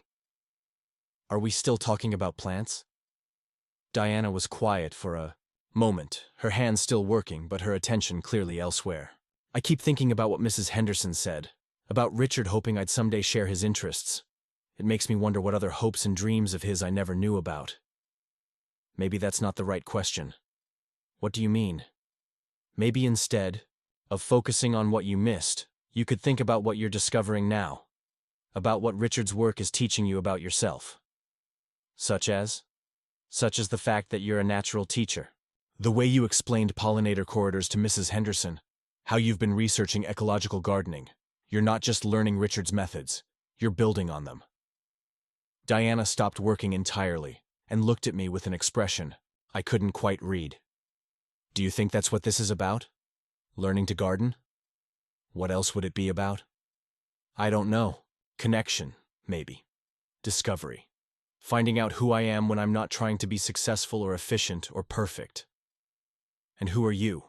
Are we still talking about plants? Diana was quiet for a moment, her hands still working, but her attention clearly elsewhere. I keep thinking about what Mrs. Henderson said, about Richard hoping I'd someday share his interests. It makes me wonder what other hopes and dreams of his I never knew about. Maybe that's not the right question. What do you mean? Maybe instead of focusing on what you missed, you could think about what you're discovering now, about what Richard's work is teaching you about yourself. Such as the fact that you're a natural teacher. The way you explained pollinator corridors to Mrs. Henderson, how you've been researching ecological gardening. You're not just learning Richard's methods, you're building on them. Diana stopped working entirely and looked at me with an expression I couldn't quite read. Do you think that's what this is about? Learning to garden? What else would it be about? I don't know. Connection, maybe. Discovery. Finding out who I am when I'm not trying to be successful or efficient or perfect. And who are you?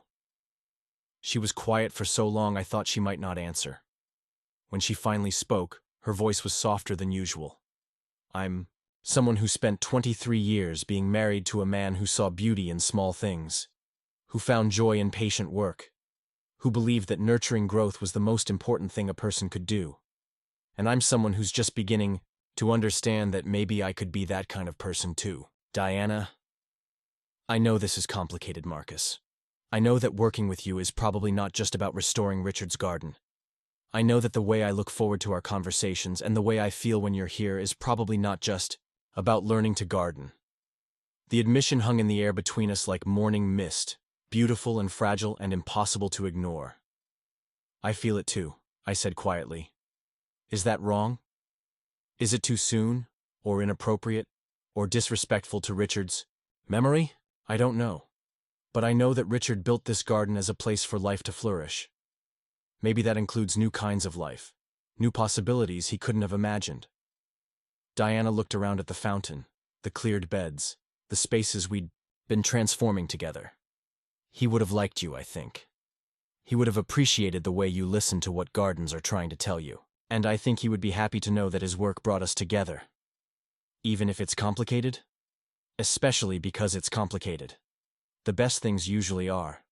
She was quiet for so long I thought she might not answer. When she finally spoke, her voice was softer than usual. I'm someone who spent 23 years being married to a man who saw beauty in small things, who found joy in patient work, who believed that nurturing growth was the most important thing a person could do. And I'm someone who's just beginning to understand that maybe I could be that kind of person too. Diana, I know this is complicated, Marcus. I know that working with you is probably not just about restoring Richard's garden. I know that the way I look forward to our conversations and the way I feel when you're here is probably not just about learning to garden. The admission hung in the air between us like morning mist, beautiful and fragile and impossible to ignore. I feel it too, I said quietly. Is that wrong? Is it too soon, or inappropriate, or disrespectful to Richard's memory? I don't know. But I know that Richard built this garden as a place for life to flourish. Maybe that includes new kinds of life, new possibilities he couldn't have imagined. Diana looked around at the fountain, the cleared beds, the spaces we'd been transforming together. He would have liked you, I think. He would have appreciated the way you listen to what gardens are trying to tell you. And I think he would be happy to know that his work brought us together. Even if it's complicated? Especially because it's complicated. The best things usually are.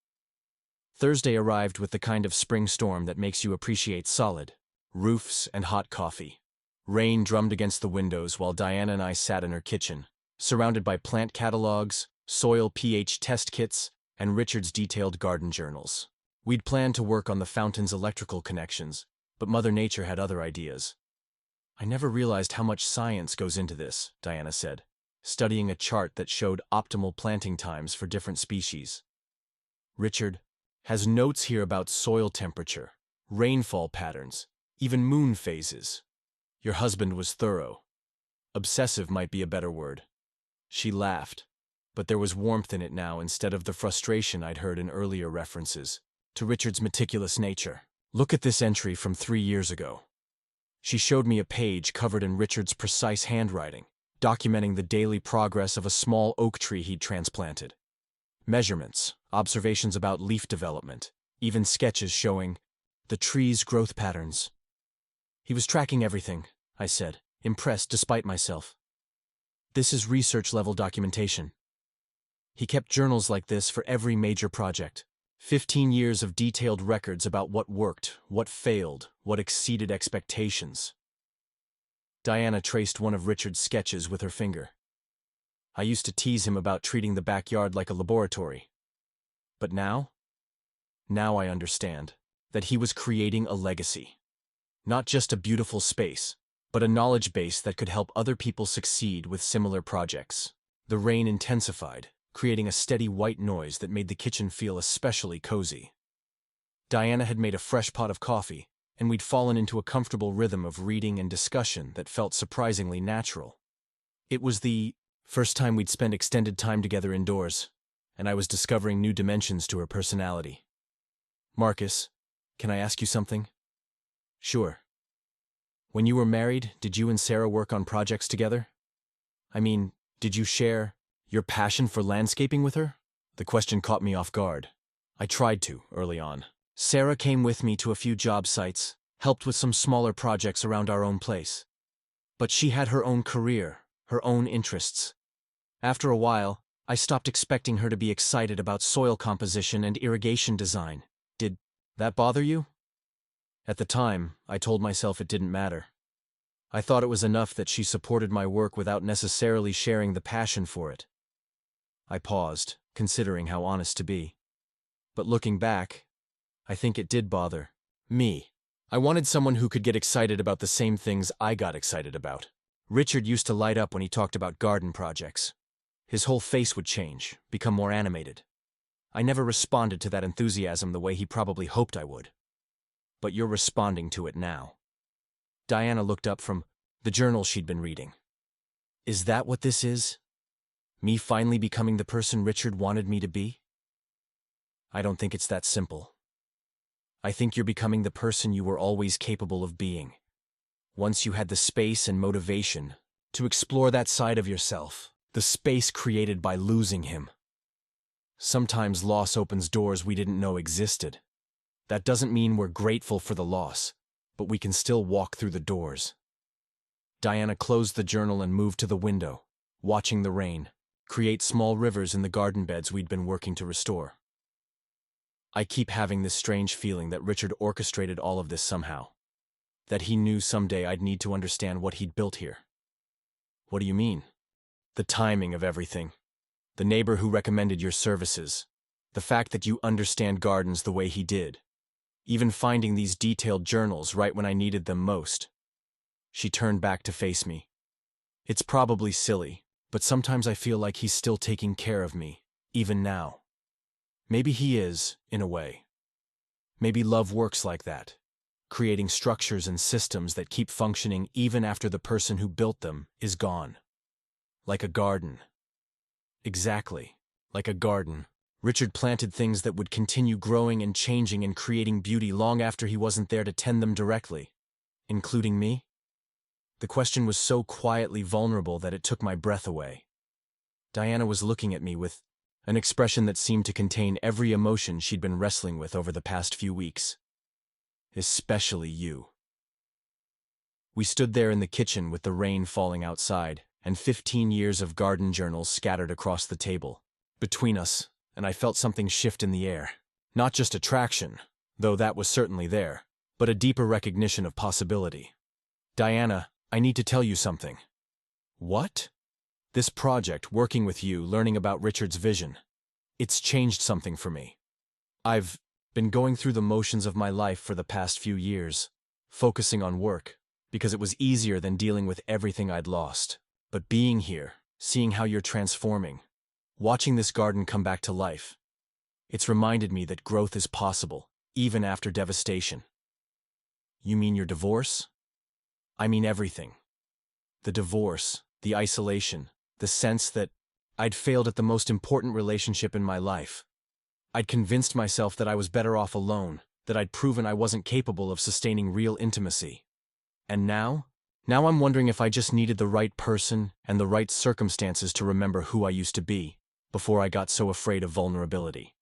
Thursday arrived with the kind of spring storm that makes you appreciate solid roofs and hot coffee. Rain drummed against the windows while Diana and I sat in her kitchen, surrounded by plant catalogs, soil pH test kits, and Richard's detailed garden journals. We'd planned to work on the fountain's electrical connections, but Mother Nature had other ideas. I never realized how much science goes into this, Diana said, studying a chart that showed optimal planting times for different species. Richard has notes here about soil temperature, rainfall patterns, even moon phases. Your husband was thorough. Obsessive might be a better word. She laughed, but there was warmth in it now instead of the frustration I'd heard in earlier references to Richard's meticulous nature. Look at this entry from 3 years ago. She showed me a page covered in Richard's precise handwriting, documenting the daily progress of a small oak tree he'd transplanted. Measurements, observations about leaf development, even sketches showing the tree's growth patterns. He was tracking everything, I said, impressed despite myself. This is research-level documentation. He kept journals like this for every major project. 15 years of detailed records about what worked, what failed, what exceeded expectations. Diana traced one of Richard's sketches with her finger. I used to tease him about treating the backyard like a laboratory. But now? Now I understand that he was creating a legacy. Not just a beautiful space, but a knowledge base that could help other people succeed with similar projects. The rain intensified, creating a steady white noise that made the kitchen feel especially cozy. Diana had made a fresh pot of coffee, and we'd fallen into a comfortable rhythm of reading and discussion that felt surprisingly natural. It was the first time we'd spent extended time together indoors, and I was discovering new dimensions to her personality. Marcus, can I ask you something? Sure. When you were married, did you and Sarah work on projects together? I mean, did you share your passion for landscaping with her? The question caught me off guard. I tried to, early on. Sarah came with me to a few job sites, helped with some smaller projects around our own place. But she had her own career, her own interests. After a while, I stopped expecting her to be excited about soil composition and irrigation design. Did that bother you? At the time, I told myself it didn't matter. I thought it was enough that she supported my work without necessarily sharing the passion for it. I paused, considering how honest to be. But looking back, I think it did bother me. I wanted someone who could get excited about the same things I got excited about. Richard used to light up when he talked about garden projects. His whole face would change, become more animated. I never responded to that enthusiasm the way he probably hoped I would. But you're responding to it now. Diana looked up from the journal she'd been reading. Is that what this is? Me finally becoming the person Richard wanted me to be? I don't think it's that simple. I think you're becoming the person you were always capable of being. Once you had the space and motivation to explore that side of yourself, the space created by losing him. Sometimes loss opens doors we didn't know existed. That doesn't mean we're grateful for the loss, but we can still walk through the doors. Diana closed the journal and moved to the window, watching the rain create small rivers in the garden beds we'd been working to restore. I keep having this strange feeling that Richard orchestrated all of this somehow. That he knew someday I'd need to understand what he'd built here. What do you mean? The timing of everything. The neighbor who recommended your services. The fact that you understand gardens the way he did. Even finding these detailed journals right when I needed them most. She turned back to face me. It's probably silly, but sometimes I feel like he's still taking care of me, even now. Maybe he is, in a way. Maybe love works like that, creating structures and systems that keep functioning even after the person who built them is gone. Like a garden. Exactly, like a garden. Richard planted things that would continue growing and changing and creating beauty long after he wasn't there to tend them directly. Including me? The question was so quietly vulnerable that it took my breath away. Diana was looking at me with an expression that seemed to contain every emotion she'd been wrestling with over the past few weeks. Especially you. We stood there in the kitchen with the rain falling outside, and 15 years of garden journals scattered across the table between us, and I felt something shift in the air. Not just attraction, though that was certainly there, but a deeper recognition of possibility. Diana, I need to tell you something. What? This project, working with you, learning about Richard's vision, it's changed something for me. I've been going through the motions of my life for the past few years, focusing on work, because it was easier than dealing with everything I'd lost. But being here, seeing how you're transforming, watching this garden come back to life, it's reminded me that growth is possible, even after devastation. You mean your divorce? I mean everything. The divorce, the isolation, the sense that I'd failed at the most important relationship in my life. I'd convinced myself that I was better off alone, that I'd proven I wasn't capable of sustaining real intimacy. And now I'm wondering if I just needed the right person and the right circumstances to remember who I used to be, before I got so afraid of vulnerability.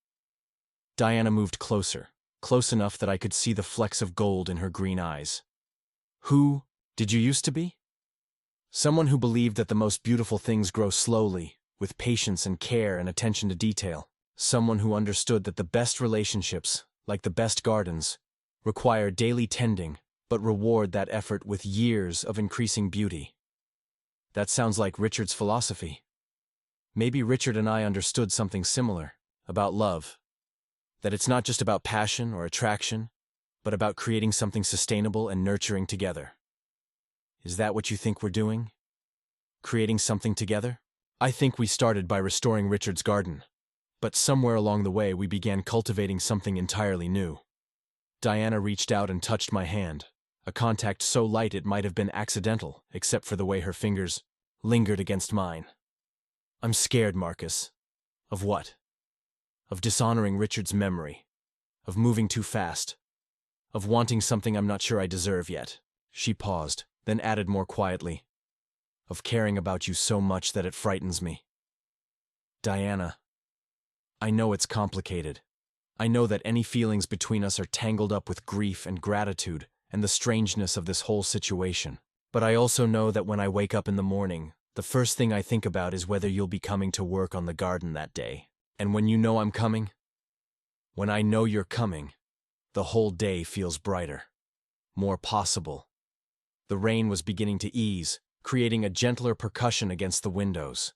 Diana moved closer, close enough that I could see the flecks of gold in her green eyes. Who did you used to be? Someone who believed that the most beautiful things grow slowly, with patience and care and attention to detail. Someone who understood that the best relationships, like the best gardens, require daily tending, but reward that effort with years of increasing beauty. That sounds like Richard's philosophy. Maybe Richard and I understood something similar, about love. That it's not just about passion or attraction, but about creating something sustainable and nurturing together. Is that what you think we're doing? Creating something together? I think we started by restoring Richard's garden, but somewhere along the way we began cultivating something entirely new. Diana reached out and touched my hand, a contact so light it might have been accidental, except for the way her fingers lingered against mine. I'm scared, Marcus. Of what? Of dishonoring Richard's memory, of moving too fast, of wanting something I'm not sure I deserve yet. She paused, then added more quietly, of caring about you so much that it frightens me. Diana, I know it's complicated. I know that any feelings between us are tangled up with grief and gratitude and the strangeness of this whole situation. But I also know that when I wake up in the morning, the first thing I think about is whether you'll be coming to work on the garden that day. And when you know I'm coming, when I know you're coming, the whole day feels brighter, more possible. The rain was beginning to ease, creating a gentler percussion against the windows.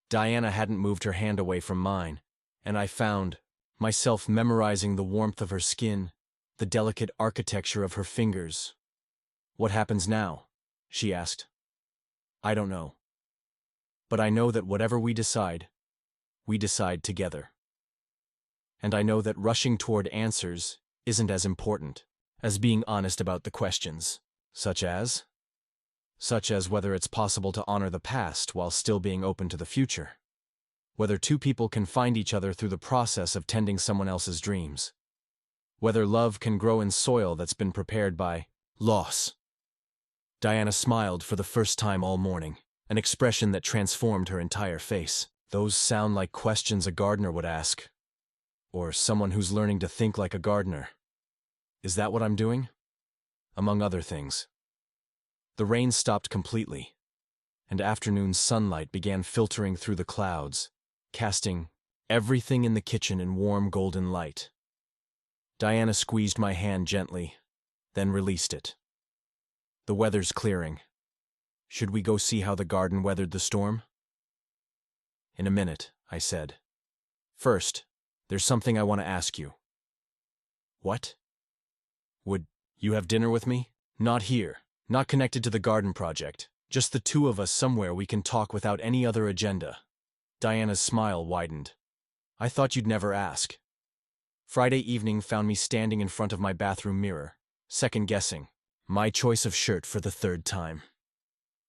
Diana hadn't moved her hand away from mine, and I found myself memorizing the warmth of her skin, the delicate architecture of her fingers. What happens now? She asked. I don't know. But I know that whatever we decide together. And I know that rushing toward answers isn't as important as being honest about the questions, such as whether it's possible to honor the past while still being open to the future. Whether two people can find each other through the process of tending someone else's dreams. Whether love can grow in soil that's been prepared by loss. Diana smiled for the first time all morning, an expression that transformed her entire face. Those sound like questions a gardener would ask. Or someone who's learning to think like a gardener. Is that what I'm doing? Among other things. The rain stopped completely, and afternoon sunlight began filtering through the clouds, casting everything in the kitchen in warm golden light. Diana squeezed my hand gently, then released it. The weather's clearing. Should we go see how the garden weathered the storm? In a minute, I said. First, there's something I want to ask you. What? Would you have dinner with me? Not here, not connected to the garden project. Just the two of us somewhere we can talk without any other agenda. Diana's smile widened. I thought you'd never ask. Friday evening found me standing in front of my bathroom mirror, second-guessing my choice of shirt for the third time.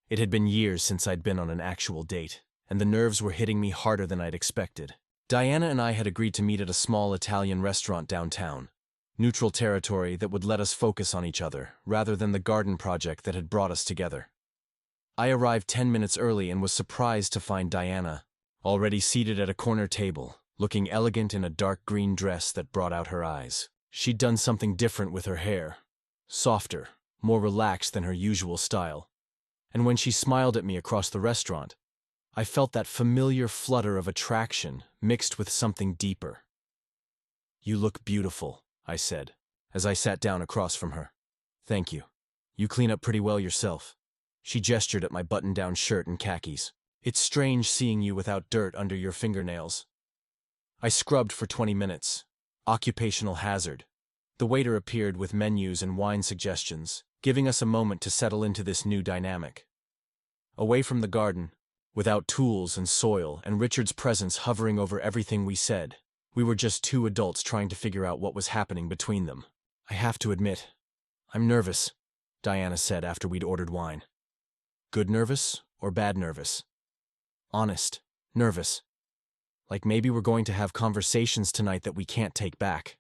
It had been years since I'd been on an actual date, and the nerves were hitting me harder than I'd expected. Diana and I had agreed to meet at a small Italian restaurant downtown, neutral territory that would let us focus on each other, rather than the garden project that had brought us together. I arrived 10 minutes early and was surprised to find Diana, already seated at a corner table, looking elegant in a dark green dress that brought out her eyes. She'd done something different with her hair, softer, more relaxed than her usual style, and when she smiled at me across the restaurant, I felt that familiar flutter of attraction mixed with something deeper. You look beautiful, I said, as I sat down across from her. Thank you. You clean up pretty well yourself. She gestured at my button-down shirt and khakis. It's strange seeing you without dirt under your fingernails. I scrubbed for 20 minutes. Occupational hazard. The waiter appeared with menus and wine suggestions, giving us a moment to settle into this new dynamic. Away from the garden, without tools and soil and Richard's presence hovering over everything we said, we were just two adults trying to figure out what was happening between them. I have to admit, I'm nervous, Diana said after we'd ordered wine. Good nervous or bad nervous? Honest, nervous. Like maybe we're going to have conversations tonight that we can't take back.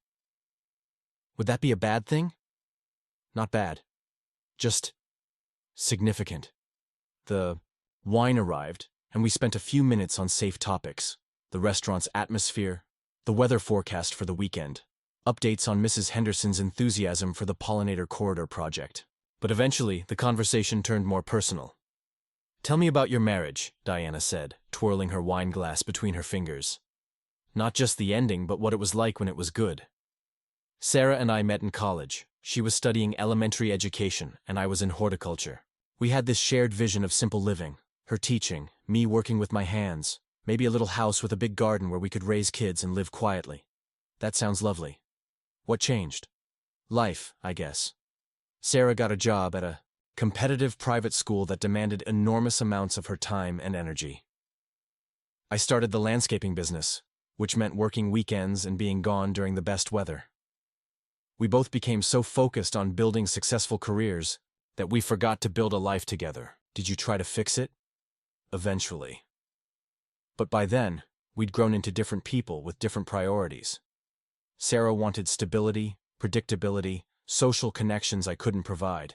Would that be a bad thing? Not bad. Just significant. The wine arrived, and we spent a few minutes on safe topics. The restaurant's atmosphere, the weather forecast for the weekend, updates on Mrs. Henderson's enthusiasm for the Pollinator Corridor project. But eventually, the conversation turned more personal. Tell me about your marriage, Diana said, twirling her wine glass between her fingers. Not just the ending, but what it was like when it was good. Sarah and I met in college. She was studying elementary education, and I was in horticulture. We had this shared vision of simple living, her teaching, me working with my hands, maybe a little house with a big garden where we could raise kids and live quietly. That sounds lovely. What changed? Life, I guess. Sarah got a job at a competitive private school that demanded enormous amounts of her time and energy. I started the landscaping business, which meant working weekends and being gone during the best weather. We both became so focused on building successful careers that we forgot to build a life together. Did you try to fix it? Eventually. But by then, we'd grown into different people with different priorities. Sarah wanted stability, predictability, social connections I couldn't provide.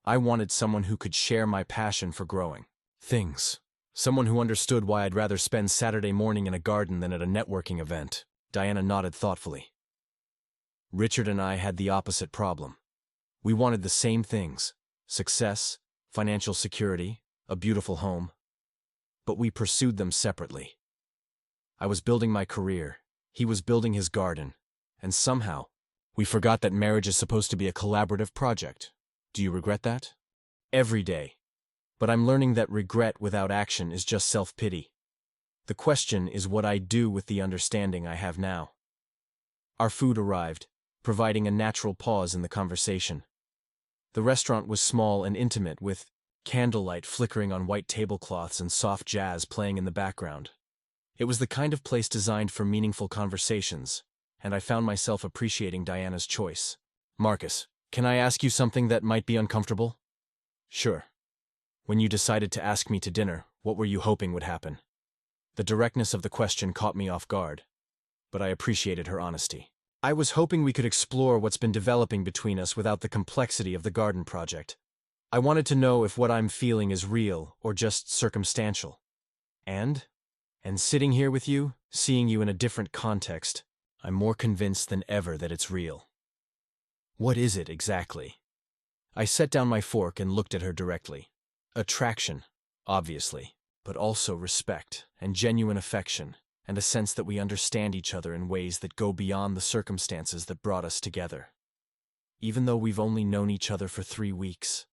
I wanted someone who could share my passion for growing things. Someone who understood why I'd rather spend Saturday morning in a garden than at a networking event. Diana nodded thoughtfully. Richard and I had the opposite problem. We wanted the same things: success, financial security, a beautiful home. But we pursued them separately. I was building my career, he was building his garden, and somehow, we forgot that marriage is supposed to be a collaborative project. Do you regret that? Every day. But I'm learning that regret without action is just self-pity. The question is what I do with the understanding I have now. Our food arrived, providing a natural pause in the conversation. The restaurant was small and intimate, with candlelight flickering on white tablecloths and soft jazz playing in the background. It was the kind of place designed for meaningful conversations, and I found myself appreciating Diana's choice. Marcus, can I ask you something that might be uncomfortable? Sure. When you decided to ask me to dinner, what were you hoping would happen? The directness of the question caught me off guard, but I appreciated her honesty. I was hoping we could explore what's been developing between us without the complexity of the garden project. I wanted to know if what I'm feeling is real or just circumstantial. And sitting here with you, seeing you in a different context, I'm more convinced than ever that it's real. What is it exactly? I set down my fork and looked at her directly. Attraction, obviously, but also respect and genuine affection, and a sense that we understand each other in ways that go beyond the circumstances that brought us together. Even though we've only known each other for 3 weeks.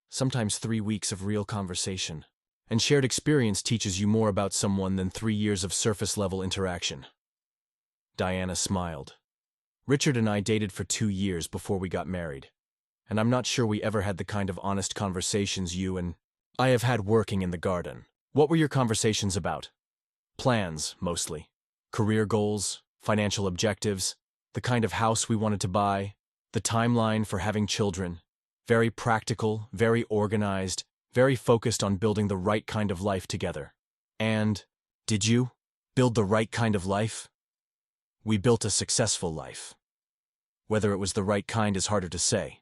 Sometimes 3 weeks of real conversation and shared experience teaches you more about someone than 3 years of surface-level interaction. Diana smiled. Richard and I dated for 2 years before we got married, and I'm not sure we ever had the kind of honest conversations you and I have had working in the garden. What were your conversations about? Plans, mostly. Career goals, financial objectives, the kind of house we wanted to buy, the timeline for having children. Very practical, very organized, very focused on building the right kind of life together. And, did you build the right kind of life? We built a successful life. Whether it was the right kind is harder to say.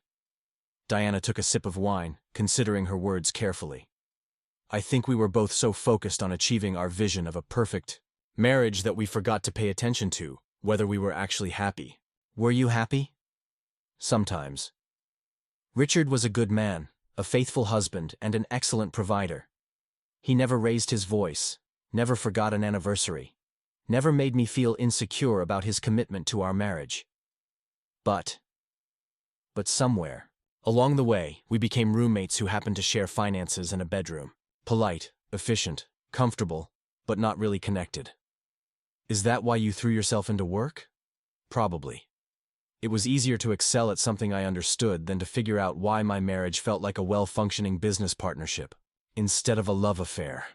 Diana took a sip of wine, considering her words carefully. I think we were both so focused on achieving our vision of a perfect marriage that we forgot to pay attention to whether we were actually happy. Were you happy? Sometimes. Richard was a good man, a faithful husband, and an excellent provider. He never raised his voice, never forgot an anniversary, never made me feel insecure about his commitment to our marriage. But somewhere, along the way, we became roommates who happened to share finances and a bedroom. Polite, efficient, comfortable, but not really connected. Is that why you threw yourself into work? Probably. It was easier to excel at something I understood than to figure out why my marriage felt like a well-functioning business partnership, instead of a love affair.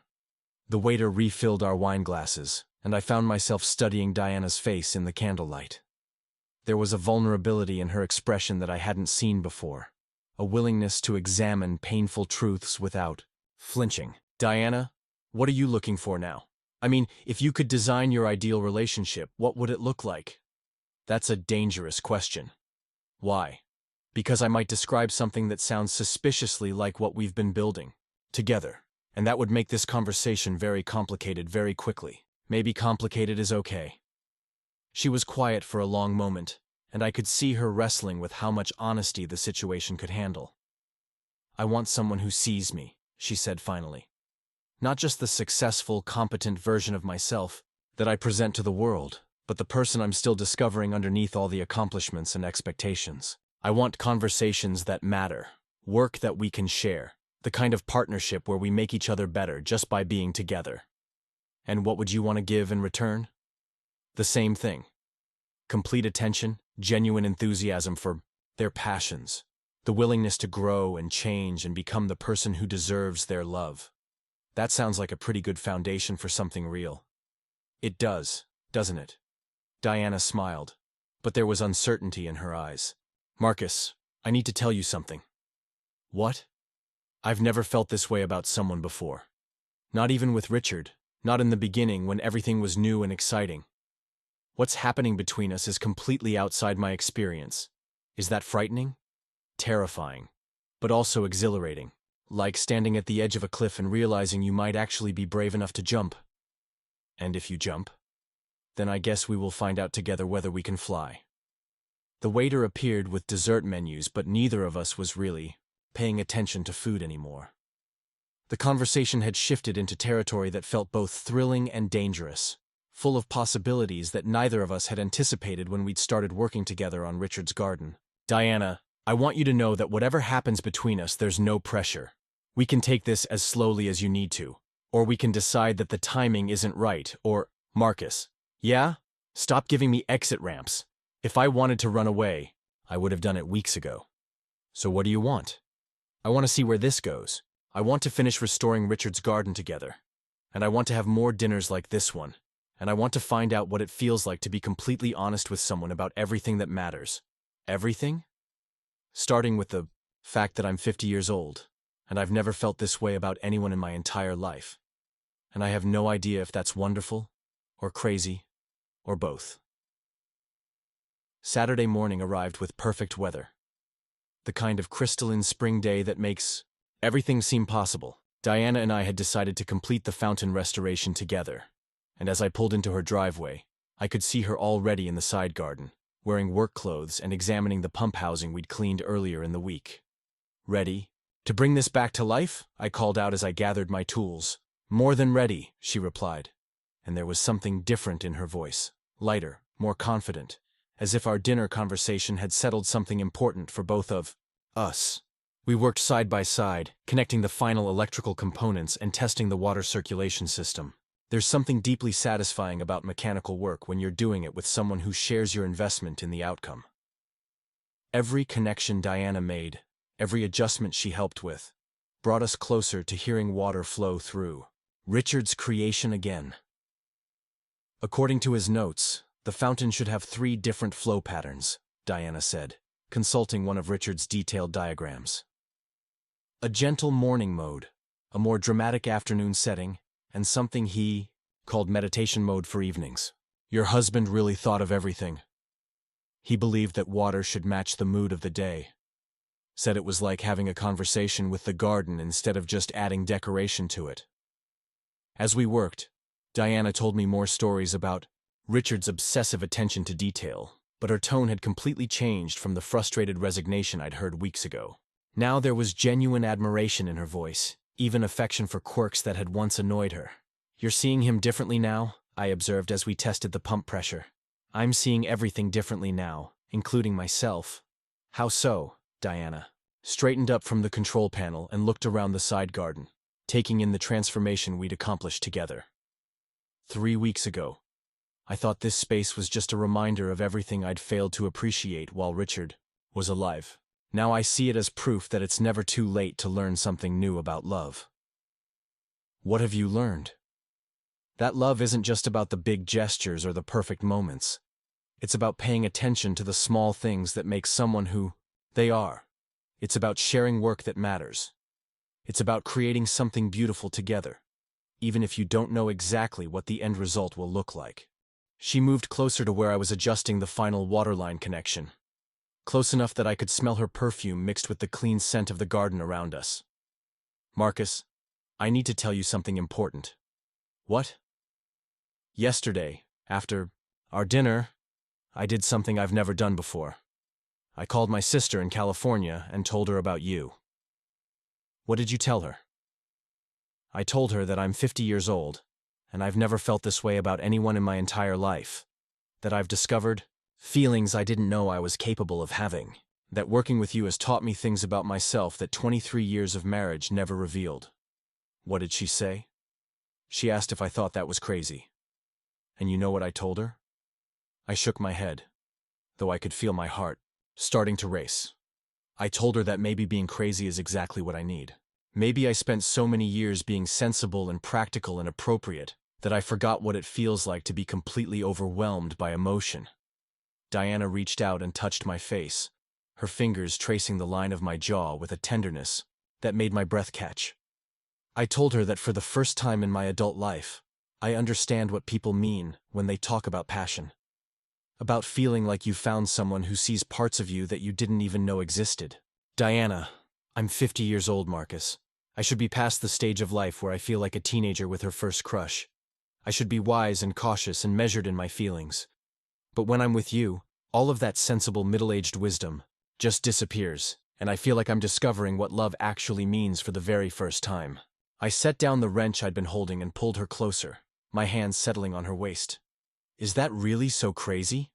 The waiter refilled our wine glasses, and I found myself studying Diana's face in the candlelight. There was a vulnerability in her expression that I hadn't seen before, a willingness to examine painful truths without flinching. Diana, what are you looking for now? I mean, if you could design your ideal relationship, what would it look like? That's a dangerous question. Why? Because I might describe something that sounds suspiciously like what we've been building together, and that would make this conversation very complicated very quickly. Maybe complicated is okay. She was quiet for a long moment, and I could see her wrestling with how much honesty the situation could handle. I want someone who sees me, she said finally. Not just the successful, competent version of myself that I present to the world, but the person I'm still discovering underneath all the accomplishments and expectations. I want conversations that matter, work that we can share, the kind of partnership where we make each other better just by being together. And what would you want to give in return? The same thing. Complete attention, genuine enthusiasm for their passions, the willingness to grow and change and become the person who deserves their love. That sounds like a pretty good foundation for something real. It does, doesn't it? Diana smiled, but there was uncertainty in her eyes. Marcus, I need to tell you something. What? I've never felt this way about someone before. Not even with Richard, not in the beginning when everything was new and exciting. What's happening between us is completely outside my experience. Is that frightening? Terrifying, but also exhilarating. Like standing at the edge of a cliff and realizing you might actually be brave enough to jump. And if you jump, then I guess we will find out together whether we can fly. The waiter appeared with dessert menus, but neither of us was really paying attention to food anymore. The conversation had shifted into territory that felt both thrilling and dangerous, full of possibilities that neither of us had anticipated when we'd started working together on Richard's garden. Diana, I want you to know that whatever happens between us, there's no pressure. We can take this as slowly as you need to, or we can decide that the timing isn't right, or, Marcus, yeah? Stop giving me exit ramps. If I wanted to run away, I would have done it weeks ago. So what do you want? I want to see where this goes. I want to finish restoring Richard's garden together. And I want to have more dinners like this one. And I want to find out what it feels like to be completely honest with someone about everything that matters. Everything? Starting with the fact that I'm 50 years old, and I've never felt this way about anyone in my entire life. and I have no idea if that's wonderful, or crazy, or both. Saturday morning arrived with perfect weather. The kind of crystalline spring day that makes everything seem possible. Diana and I had decided to complete the fountain restoration together, and as I pulled into her driveway, I could see her already in the side garden, wearing work clothes and examining the pump housing we'd cleaned earlier in the week. "Ready to bring this back to life?" I called out as I gathered my tools. "More than ready," she replied, and there was something different in her voice, lighter, more confident, as if our dinner conversation had settled something important for both of us. We worked side by side, connecting the final electrical components and testing the water circulation system. There's something deeply satisfying about mechanical work when you're doing it with someone who shares your investment in the outcome. Every connection Diana made, every adjustment she helped with, brought us closer to hearing water flow through. Richard's creation again. According to his notes, the fountain should have 3 different flow patterns, Diana said, consulting one of Richard's detailed diagrams. A gentle morning mode, a more dramatic afternoon setting, and something he called meditation mode for evenings. Your husband really thought of everything. He believed that water should match the mood of the day. Said it was like having a conversation with the garden instead of just adding decoration to it. As we worked, Diana told me more stories about Richard's obsessive attention to detail, but her tone had completely changed from the frustrated resignation I'd heard weeks ago. Now there was genuine admiration in her voice, even affection for quirks that had once annoyed her. "You're seeing him differently now," I observed as we tested the pump pressure. "I'm seeing everything differently now, including myself." "How so?" Diana straightened up from the control panel and looked around the side garden, taking in the transformation we'd accomplished together. 3 weeks ago, I thought this space was just a reminder of everything I'd failed to appreciate while Richard was alive. Now I see it as proof that it's never too late to learn something new about love. "What have you learned?" "That love isn't just about the big gestures or the perfect moments. It's about paying attention to the small things that make someone who they are. It's about sharing work that matters. It's about creating something beautiful together, even if you don't know exactly what the end result will look like." She moved closer to where I was adjusting the final waterline connection, close enough that I could smell her perfume mixed with the clean scent of the garden around us. "Marcus, I need to tell you something important." "What?" "Yesterday, after our dinner, I did something I've never done before. I called my sister in California and told her about you." "What did you tell her?" "I told her that I'm 50 years old, and I've never felt this way about anyone in my entire life. That I've discovered feelings I didn't know I was capable of having. That working with you has taught me things about myself that 23 years of marriage never revealed." What did she say? She asked if I thought that was crazy. And you know what I told her? I shook my head, though I could feel my heart starting to race. I told her that maybe being crazy is exactly what I need. Maybe I spent so many years being sensible and practical and appropriate that I forgot what it feels like to be completely overwhelmed by emotion. Diana reached out and touched my face, her fingers tracing the line of my jaw with a tenderness that made my breath catch. I told her that for the first time in my adult life, I understand what people mean when they talk about passion. About feeling like you found someone who sees parts of you that you didn't even know existed. "Diana, I'm 50 years old, Marcus. I should be past the stage of life where I feel like a teenager with her first crush. I should be wise and cautious and measured in my feelings. But when I'm with you, all of that sensible middle-aged wisdom just disappears, and I feel like I'm discovering what love actually means for the very first time." I set down the wrench I'd been holding and pulled her closer, my hands settling on her waist. "Is that really so crazy?"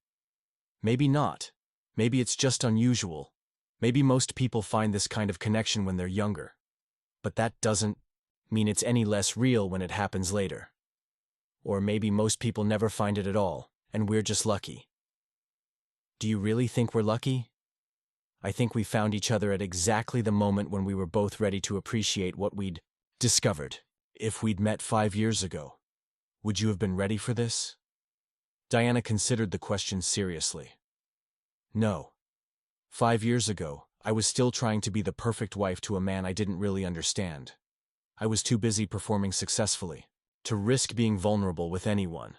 "Maybe not. Maybe it's just unusual. Maybe most people find this kind of connection when they're younger. But that doesn't mean it's any less real when it happens later. Or maybe most people never find it at all, and we're just lucky." "Do you really think we're lucky?" "I think we found each other at exactly the moment when we were both ready to appreciate what we'd discovered. If we'd met 5 years ago, would you have been ready for this?" Diana considered the question seriously. "No. 5 years ago, I was still trying to be the perfect wife to a man I didn't really understand. I was too busy performing successfully, to risk being vulnerable with anyone.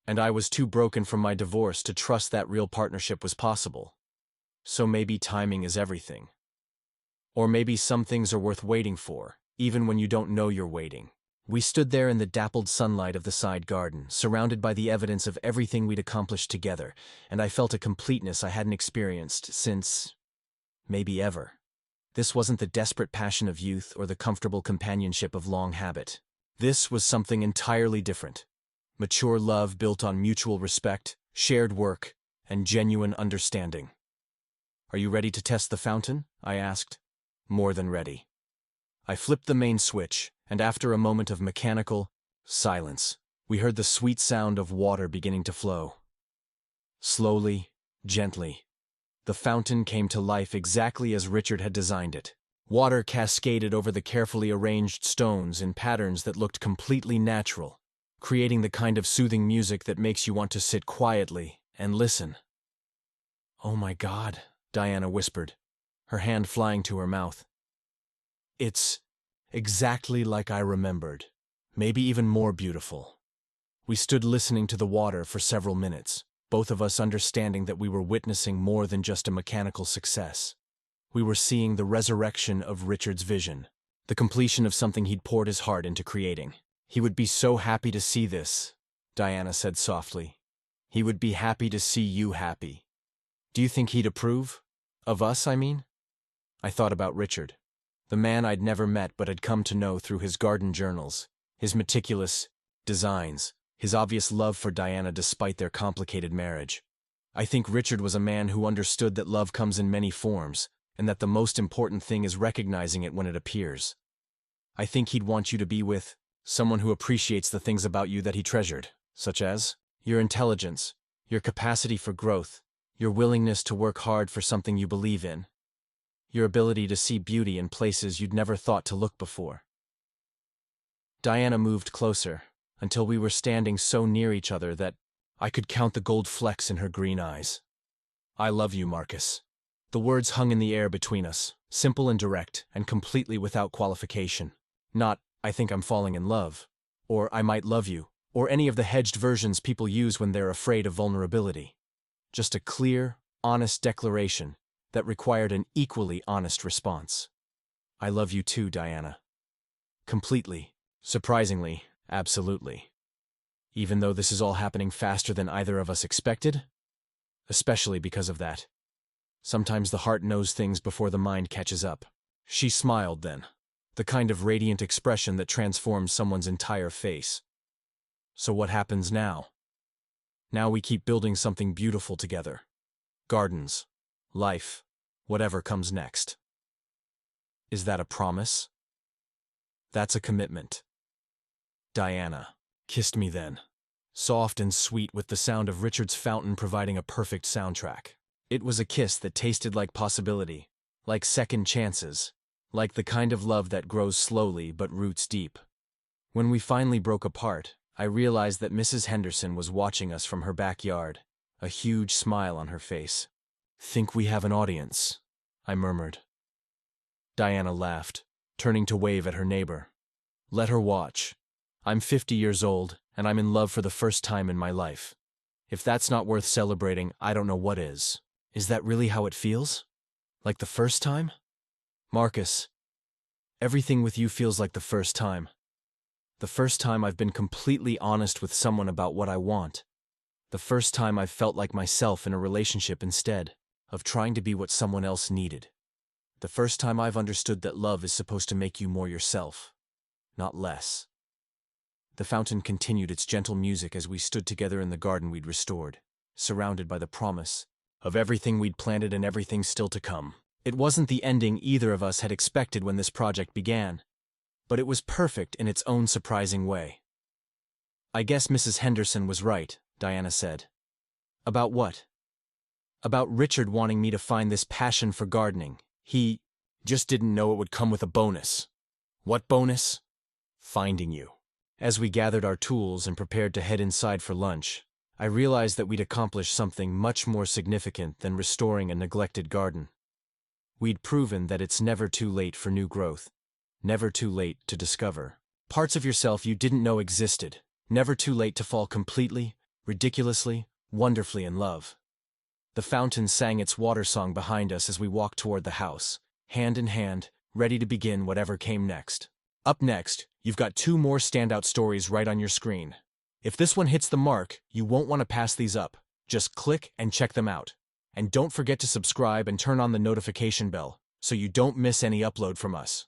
And I was too broken from my divorce to trust that real partnership was possible. So maybe timing is everything. Or maybe some things are worth waiting for, even when you don't know you're waiting. We stood there in the dappled sunlight of the side garden, surrounded by the evidence of everything we'd accomplished together, and I felt a completeness I hadn't experienced since, maybe ever. This wasn't the desperate passion of youth or the comfortable companionship of long habit. This was something entirely different. Mature love built on mutual respect, shared work, and genuine understanding. "Are you ready to test the fountain?" I asked. "More than ready." I flipped the main switch, and after a moment of mechanical silence, we heard the sweet sound of water beginning to flow. Slowly, gently, the fountain came to life exactly as Richard had designed it. Water cascaded over the carefully arranged stones in patterns that looked completely natural, creating the kind of soothing music that makes you want to sit quietly and listen. "Oh my God," Diana whispered, her hand flying to her mouth. "It's exactly like I remembered, maybe even more beautiful." We stood listening to the water for several minutes, both of us understanding that we were witnessing more than just a mechanical success. We were seeing the resurrection of Richard's vision, the completion of something he'd poured his heart into creating. "He would be so happy to see this," Diana said softly. "He would be happy to see you happy." "Do you think he'd approve? Of us, I mean?" I thought about Richard, the man I'd never met but had come to know through his garden journals, his meticulous designs, his obvious love for Diana despite their complicated marriage. I think Richard was a man who understood that love comes in many forms, and that the most important thing is recognizing it when it appears. I think he'd want you to be with someone who appreciates the things about you that he treasured, such as your intelligence, your capacity for growth, your willingness to work hard for something you believe in, your ability to see beauty in places you'd never thought to look before. Diana moved closer, until we were standing so near each other that I could count the gold flecks in her green eyes. "I love you, Marcus." The words hung in the air between us, simple and direct, and completely without qualification. Not, "I think I'm falling in love," or "I might love you," or any of the hedged versions people use when they're afraid of vulnerability. Just a clear, honest declaration that required an equally honest response. "I love you too, Diana." Completely, surprisingly, absolutely. Even though this is all happening faster than either of us expected? Especially because of that. Sometimes the heart knows things before the mind catches up. She smiled then, the kind of radiant expression that transforms someone's entire face. "So what happens now?" "Now we keep building something beautiful together. Gardens, life, whatever comes next." "Is that a promise?" "That's a commitment." Diana kissed me then, soft and sweet with the sound of Richard's fountain providing a perfect soundtrack. It was a kiss that tasted like possibility, like second chances, like the kind of love that grows slowly but roots deep. When we finally broke apart, I realized that Mrs. Henderson was watching us from her backyard, a huge smile on her face. "Think we have an audience," I murmured. Diana laughed, turning to wave at her neighbor. "Let her watch. I'm 50 years old, and I'm in love for the first time in my life. If that's not worth celebrating, I don't know what is." "Is that really how it feels? Like the first time?" "Marcus, everything with you feels like the first time. The first time I've been completely honest with someone about what I want. The first time I've felt like myself in a relationship instead of trying to be what someone else needed. The first time I've understood that love is supposed to make you more yourself, not less." The fountain continued its gentle music as we stood together in the garden we'd restored, surrounded by the promise of everything we'd planted and everything still to come. It wasn't the ending either of us had expected when this project began, but it was perfect in its own surprising way. "I guess Mrs. Henderson was right," Diana said. "About what?" "About Richard wanting me to find this passion for gardening. He just didn't know it would come with a bonus." "What bonus?" "Finding you." As we gathered our tools and prepared to head inside for lunch, I realized that we'd accomplished something much more significant than restoring a neglected garden. We'd proven that it's never too late for new growth, never too late to discover Parts of yourself you didn't know existed, never too late to fall completely, ridiculously, wonderfully in love. The fountain sang its water song behind us as we walked toward the house, hand in hand, ready to begin whatever came next. Up next, you've got two more standout stories right on your screen. If this one hits the mark, you won't want to pass these up. Just click and check them out. And don't forget to subscribe and turn on the notification bell, so you don't miss any upload from us.